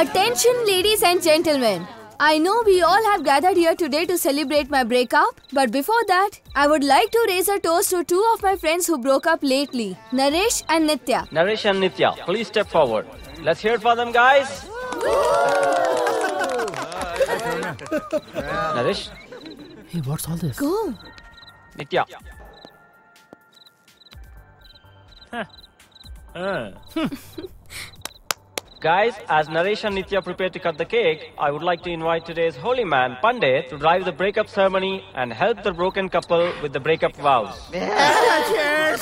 Attention, ladies and gentlemen. I know we all have gathered here today to celebrate my breakup, but before that, I would like to raise a toast to two of my friends who broke up lately, Naresh and Nitya. Naresh and Nitya, please step forward. Let's hear it for them, guys. Naresh. Hey, what's all this? Go. Nitya. Guys, as Naresh and Nitya prepare to cut the cake, I would like to invite today's holy man, Pandit, to drive the breakup ceremony and help the broken couple with the breakup vows. Cheers!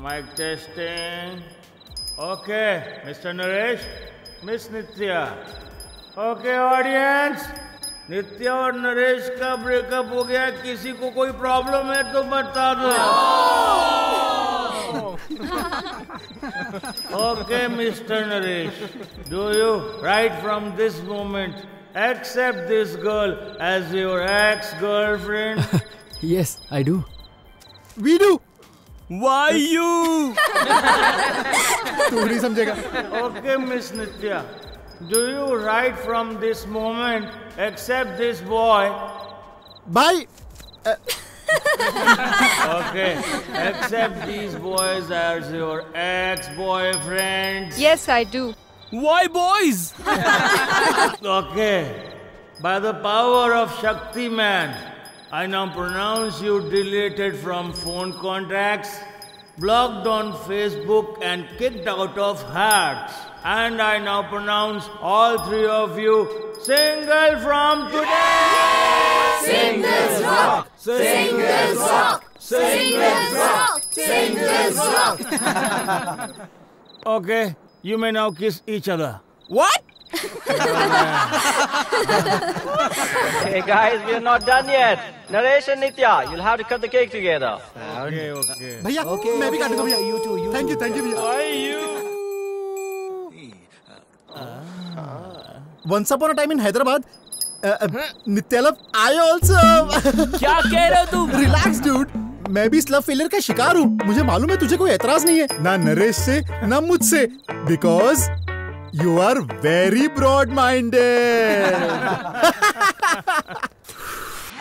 Mic testing. Okay, Mr. Naresh, Miss Nitya. Okay, audience. नित्या और नरेश का breakup हो गया. किसी को कोई problem है तो बता दो. Okay, Mr. Naresh, do you right from this moment accept this girl as your ex-girlfriend? Yes, I do. We do. Why you? तू नहीं समझेगा. Okay, Miss Nitya, do you right from this moment accept this boy? Bye. Okay, accept these boys as your ex-boyfriends. Yes, I do. Why boys? Okay, by the power of Shakti Man, I now pronounce you deleted from phone contacts, blocked on Facebook and kicked out of Hearts. And I now pronounce all three of you single from today. Singles rock! Singles rock! Singles rock! Singles rock! Okay, you may now kiss each other. What? Hey guys, we are not done yet. Naresh and Nitya, you'll have to cut the cake together. Okay, okay. भैया, मैं भी काटूंगा भैया. You too. Thank you भैया. Why you? Once upon a time in Hyderabad, Nitya love, I also. क्या कह रहे हो तुम? Relax, dude. मैं भी इस लव फेलियर का शिकार हूँ. मुझे मालूम है तुझे कोई एतराज नहीं है, ना नरेश से ना मुझसे, because you are very broad-minded.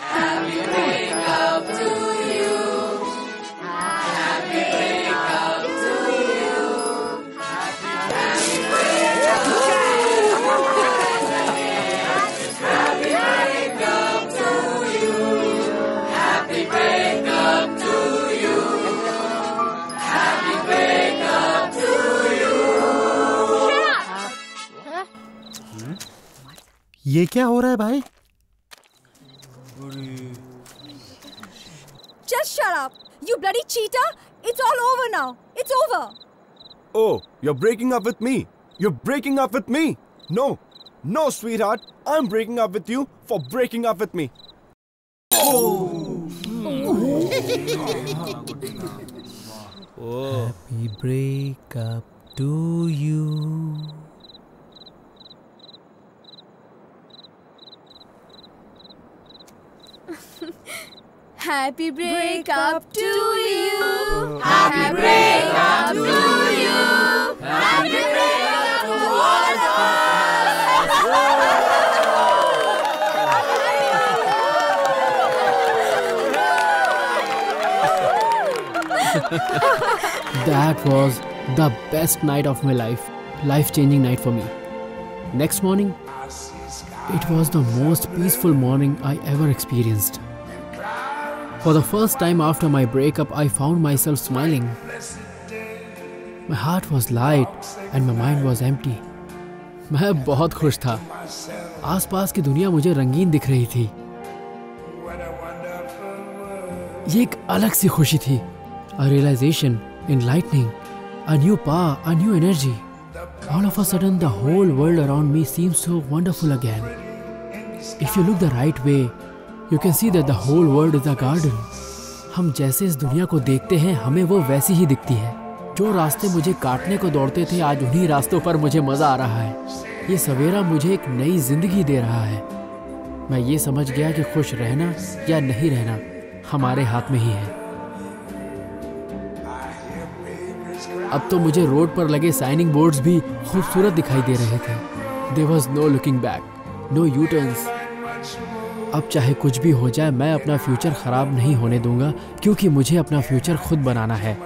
Happy breakup to you. Happy breakup to you. Happy breakup to you. Happy breakup to you. Happy breakup to you. Happy breakup to you. ये क्या हो रहा है भाई? Just shut up, you bloody cheater! It's all over now. It's over. Oh, you're breaking up with me. You're breaking up with me. No, no, sweetheart. I'm breaking up with you for breaking up with me. Happy breakup to you. Happy breakup to you. Happy breakup to you. Happy breakup to all of That was the best night of my life. Life-changing night for me. Next morning, it was the most peaceful morning I ever experienced. For the first time after my breakup, I found myself smiling. My heart was light and my mind was empty. मैं बहुत खुश था. आसपास की दुनिया मुझे रंगीन दिख रही थी. ये एक अलग सी खुशी थी. A realization, enlightening, a new power, a new energy. All of a sudden, the whole world around me seems so wonderful again. If you look the right way, you can see that the whole world is a garden. हम जैसे इस दुनिया को देखते हैं, हमें वो वैसी ही दिखती है. जो रास्ते मुझे काटने को दौड़ते थे, आज उन्हीं रास्तों पर मुझे मजा आ रहा है. ये सवेरा मुझे एक नई जिंदगी दे रहा है. मैं ये समझ गया कि खुश रहना या नहीं रहना हमारे हाथ में ही है। अब तो मुझे रोड पर लगे साइनिंग बोर्ड्स भी खूबसूरत दिखाई दे रहे थे। There was no looking back, no U-turns. अब चाहे कुछ भी हो जाए, मैं अपना फ्यूचर खराब नहीं होने दूंगा, क्योंकि मुझे अपना फ्यूचर खुद बनाना है।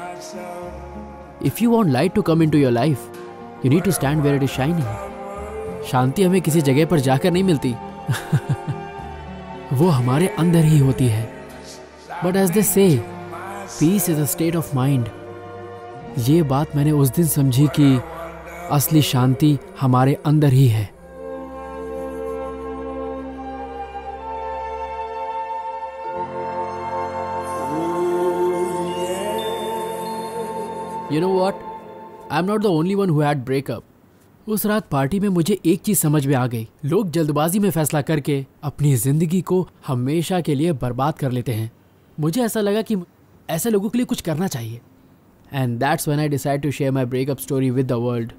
If you want light to come into your life, you need to stand where it is shining. शांति हमें किसी जगह पर जाकर नहीं मिलती, वो हमारे अंदर ही होती है। But as they say, peace is a state of mind. ये बात मैंने उस दिन समझी कि असली शांति हमारे अंदर ही है। You know what? I'm not the only one who had breakup. उस रात पार्टी में मुझे एक चीज समझ में आ गई। लोग जल्दबाजी में फैसला करके अपनी जिंदगी को हमेशा के लिए बर्बाद कर लेते हैं। मुझे ऐसा लगा कि ऐसे लोगों के लिए कुछ करना चाहिए। And that's when I decided to share my breakup story with the world.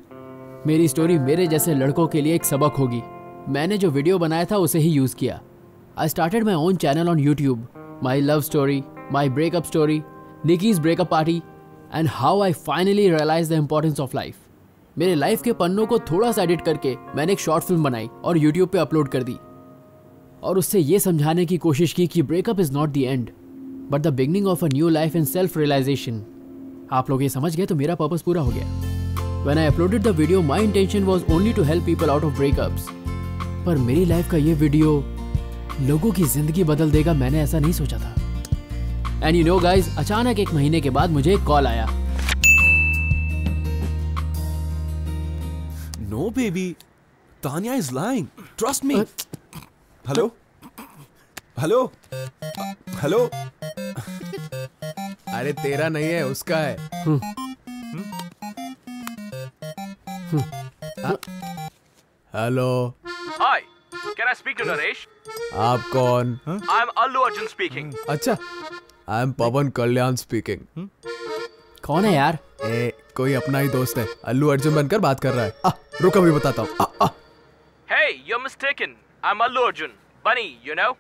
मेरी स्टोरी मेरे जैसे लड़कों के लिए एक सबक होगी। मैंने जो वीडियो बनाया था उसे ही यूज़ किया। I started my own channel on YouTube. My love story, my breakup story, Nikki's breakup party, and how I finally realized the importance of life. मेरे लाइफ के पन्नों को थोड़ा सा एडिट करके मैंने एक शॉर्ट फिल्म बनाई और YouTube पे अपलोड कर दी और उससे ये समझाने की कोशिश की कि breakup is not the end but the beginning of a new life and self realisation. आप लोग ये समझ गए तो मेरा पर्पस पूरा हो गया। When I uploaded the video, my intention was only to help people out of breakups. पर मेरी लाइफ का ये वीडियो लोगों की जिंदगी बदल देगा, मैंने ऐसा नहीं सोचा था। And you know guys, अचानक एक महीने के बाद मुझे एक कॉल आया। No baby, Tanya is lying. Trust me. Hello? Hello? Hello? अरे तेरा नहीं है, उसका है। Hello. Hi, can I speak to Naresh? आप कौन? I'm Allu Arjun speaking. अच्छा, I'm पवन कल्याण स्पीकिंग। कौन है यार? कोई अपना ही दोस्त है, अल्लू अर्जुन बनकर बात कर रहा है। रुक अभी बताता हूँ। Hey, you're mistaken. I'm Allu Arjun. Bunny, you know?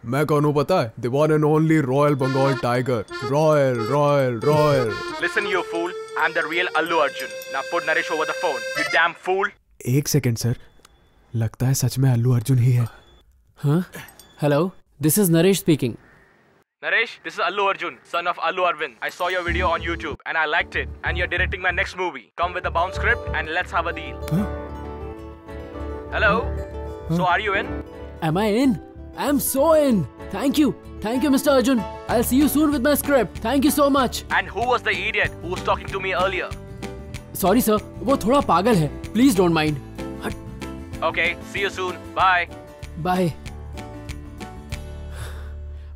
मैं कौन हूँ पता है? The one and only Royal Bengal Tiger. Royal. Listen, you fool. I'm the real Allu Arjun. Now put Naresh over the phone. You damn fool. एक second sir, लगता है सच में अल्लू अर्जुन ही है। हाँ? Hello, this is Naresh speaking. Naresh, this is Allu Arjun, son of Allu Arvind. I saw your video on YouTube and I liked it. And you're directing my next movie. Come with a bound script and let's have a deal. Hello? So are you in? Am I in? I'm so in. Thank you, Mr. Arjun. I'll see you soon with my script. Thank you so much. And who was the idiot who was talking to me earlier? Sorry sir, वो थोड़ा पागल है. Please don't mind. Okay, see you soon. Bye. Bye.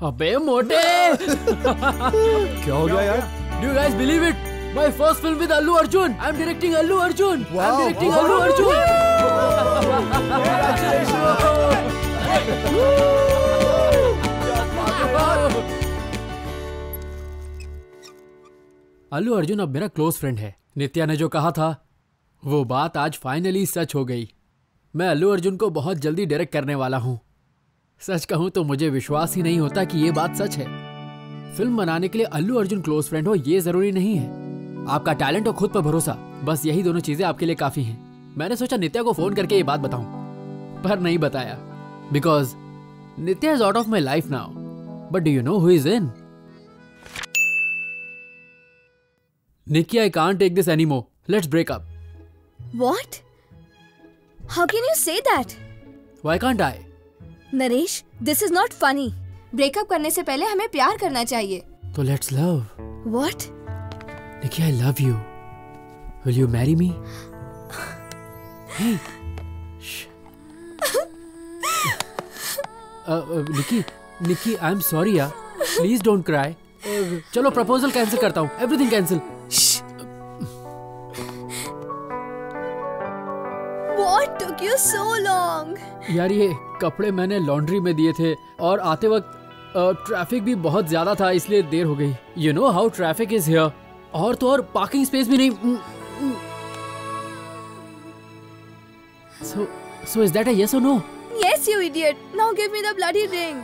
अबे मोटे! क्या हो गया यार? Do you guys believe it? My first film with Allu Arjun. I'm directing Allu Arjun. Wow. I'm directing Allu Arjun. Allu Arjun अब मेरा क्लोज फ्रेंड है। नित्या ने जो कहा था वो बात आज फाइनली सच हो गई। मैं अल्लू अर्जुन को बहुत जल्दी डायरेक्ट करने वाला हूँ। सच कहूँ तो मुझे विश्वास ही नहीं होता कि ये बात सच है। फिल्म बनाने के लिए अल्लू अर्जुन क्लोज फ्रेंड हो ये जरूरी नहीं है। आपका टैलेंट और खुद पर भरोसा, बस यही दोनों चीजें आपके लिए काफी हैं। मैंने सोचा नित्या को फोन करके ये बात बताऊं, पर नहीं बताया because Nitya is out of my life now. But do you know who is in? Nikki, I can't take this anymore. Let's break up. What? How can you say that? Why can't I? Naresh, this is not funny. Breakup करने से पहले हमें प्यार करना चाहिए। तो let's love. What? Nikki, I love you. Will you marry me? Hey. Shh. Nikki, I'm sorry यार. Please don't cry. चलो प्रपोजल कैंसिल करता हूँ। Everything cancel. What took you so long? यार ये कपड़े मैंने लॉन्ड्री में दिए थे और आते वक्त ट्रैफिक भी बहुत ज्यादा था इसलिए देर हो गई। You know how traffic is here. और तो और पार्किंग स्पेस भी नहीं। So is that a yes or no? Yes, you idiot. Now give me the bloody ring.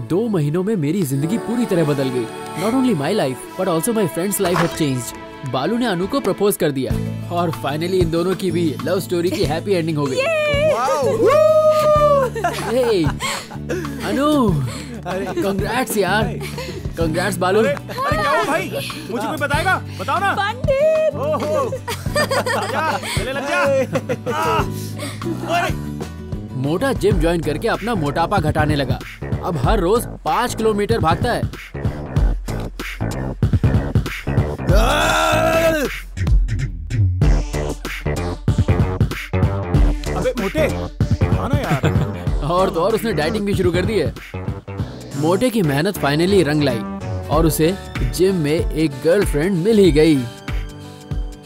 2 महीनों में मेरी जिंदगी पूरी तरह बदल गई। Not only my life but also my friends life have changed. बालू ने अनु को प्रपोज कर दिया और फाइनली इन दोनों की भी लव स्टोरी की हैप्पी एंडिंग हो गई। हे अनु, कंग्रेट्स यार, कंग्रेट्स बालू। अरे क्या हुआ भाई, मुझे कोई बताएगा? बताओ ना। पंडित, ओहो, चले लग जा। मोटा जिम ज्वाइन करके अपना मोटापा घटाने लगा। अब हर रोज 5 किलोमीटर भागता है। अबे मोटे, खाना यार। और तो और उसने डाइटिंग भी शुरू कर दी है। मोटे की मेहनत फाइनली रंग लाई और उसे जिम में एक गर्लफ्रेंड मिल ही गई।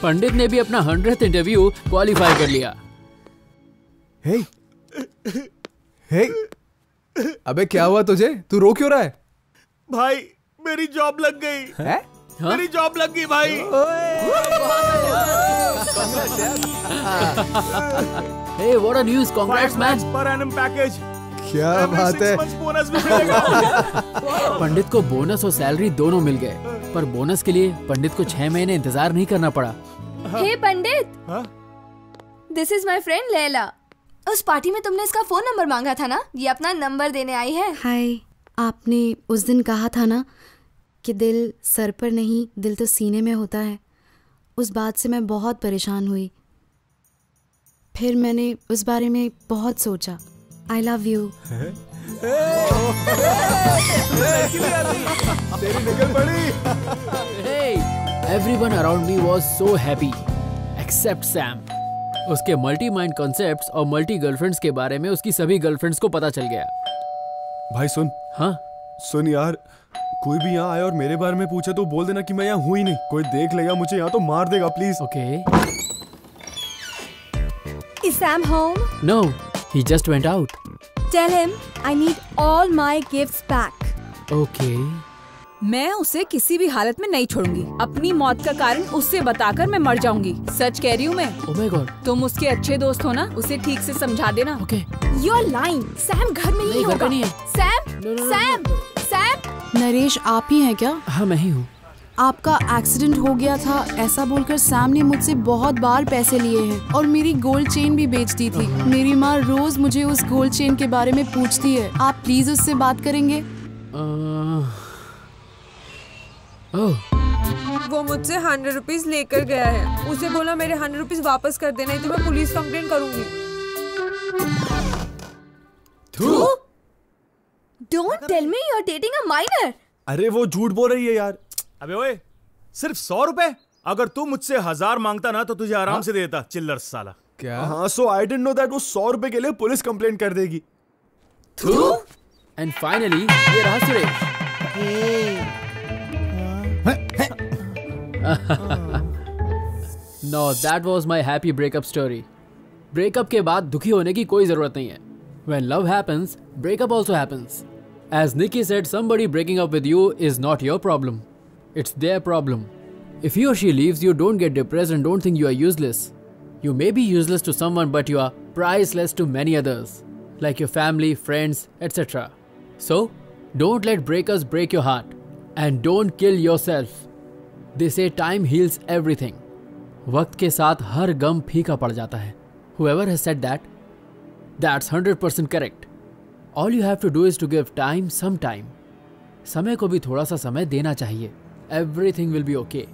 पंडित ने भी अपना 100th इंटरव्यू क्वालिफाई कर लिया। हे, अबे क्या हुआ तुझे? तू रो क्यों रहा है? भाई मेरी जॉब लग गई है? मेरी जॉब लग गई भाई। Hey, what a news! Congrats, man! Per annum package. क्या बात है? बोनस भी मिलेगा। पंडित को बोनस और सैलरी दोनों मिल गए, पर बोनस के लिए पंडित को 6 महीने इंतजार नहीं करना पड़ा। Hey Pandit, this is my friend Laila. उस पार्टी में तुमने इसका फोन नंबर मांगा था ना, ये अपना नंबर देने आई है। हाय, आपने उस दिन कहा था ना कि दिल सर पर नहीं, दिल तो सीने में होता है। उस बात से मैं बहुत परेशान हुई। फिर मैंने उस बारे में बहुत सोचा। I love you. Everyone around me was so happy, except Sam. उसके मल्टी माइंड कॉन्सेप्ट्स और मल्टी गर्लफ्रेंड्स के बारे में उसकी सभी गर्लफ्रेंड्स को पता चल गया। भाई सुन। हाँ सुन यार, कोई भी यहाँ आए और मेरे बारे में पूछे तो बोल देना कि मैं यहाँ हूँ ही नहीं। कोई देख लेगा मुझे यहाँ तो मार देगा, please. Okay. Is Sam home? No, he just went out. Tell him I need all my gifts back. Okay. मैं उसे किसी भी हालत में नहीं छोड़ूंगी। अपनी मौत का कारण उससे बताकर मैं मर जाऊंगी। सच कह रही हूँ मैं। Oh my God. तुम उसके अच्छे दोस्त हो ना, उसे ठीक से समझा देना। Okay. You're lying. Sam घर में ही होगा। Sam. नरेश, आप ही हैं क्या? हाँ मैं ही हूँ। आपका एक्सीडेंट हो गया था ऐसा बोलकर सैम ने मुझसे बहुत बार पैसे लिए हैं और मेरी गोल्ड चेन भी बेच दी थी। मेरी माँ रोज मुझे उस गोल्ड चेन के बारे में पूछती है। आप प्लीज उससे बात करेंगे? वो मुझसे 100 रुपीज लेकर गया है। उसे बोला मेरे 100 रुपीज वापस कर देना, नहीं तो मैं पुलिस कंप्लेंट करूंगी। Don't tell me you're dating a minor. अरे वो झूठ बोल रही है यार। अबे ओए, सिर्फ 100 रुपए? अगर तू मुझसे 1000 मांगता ना तो तुझे आराम से देता, चिल्लर साला। क्या? हाँ, सो आई डिडंट नो दैट वो 100 रुपए के लिए पुलिस कंप्लेंट कर देगी। एंड फाइनली ये रहा Suresh. No, that was my happy breakup story. Breakup के बाद दुखी होने की कोई जरूरत नहीं है। When love happens, breakup also happens. As Nikki said, somebody breaking up with you is not your problem. It's their problem. If he or she leaves you, don't get depressed and don't think you are useless. You may be useless to someone, but you are priceless to many others, like your family, friends, etc. So, don't let breakers break your heart. And don't kill yourself. They say time heals everything. वक्त के साथ हर गम फीका पड़ जाता है. Whoever has said that, that's 100% correct. All you have to do is to give time some time. समय को भी थोड़ा सा समय देना चाहिए. Everything will be okay.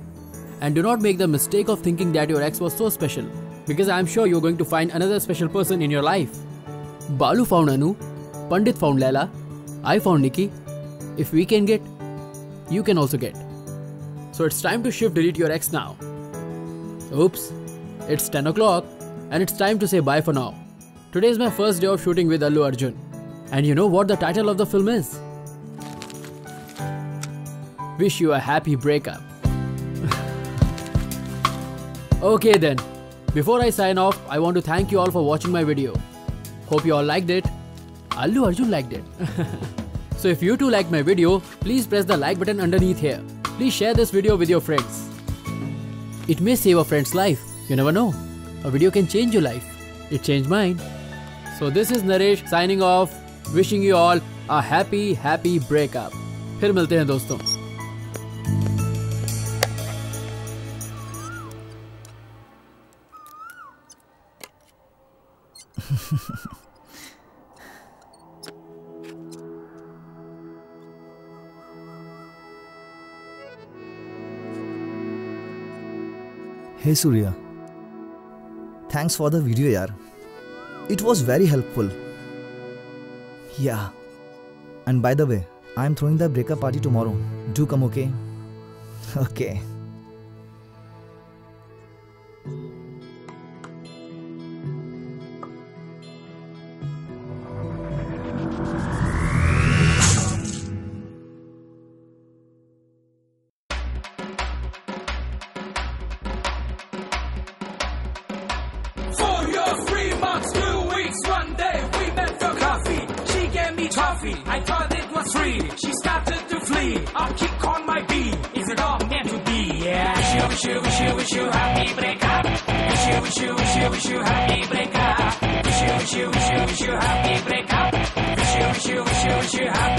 And do not make the mistake of thinking that your ex was so special, because I am sure you're going to find another special person in your life. Balu found Anu, Pandit found Laila, I found Nikki. If we can get, you can also get. So it's time to shift delete your ex now. Oops, it's 10 o'clock and it's time to say bye for now. Today is my first day of shooting with Allu Arjun. And you know what the title of the film is? Wish you a happy breakup. Okay then, before I sign off, I want to thank you all for watching my video. Hope you all liked it. Allu Arjun liked it. So if you too liked my video, please press the like button underneath here. Please share this video with your friends. It may save a friend's life. You never know. A video can change your life. It changed mine. So this is Naresh signing off, wishing you all a happy happy breakup. फिर मिलते हैं दोस्तों। Hey Surya, thanks for the video yaar. It was very helpful. Yeah. And by the way, I am throwing the breakup party tomorrow. Do come, okay? Okay. I thought it was free. She started to flee. I'll kick on my beat. Is it all meant to be? Yeah. Wish you happy breakup. Wish you happy breakup. Wish you happy breakup. Wish you happy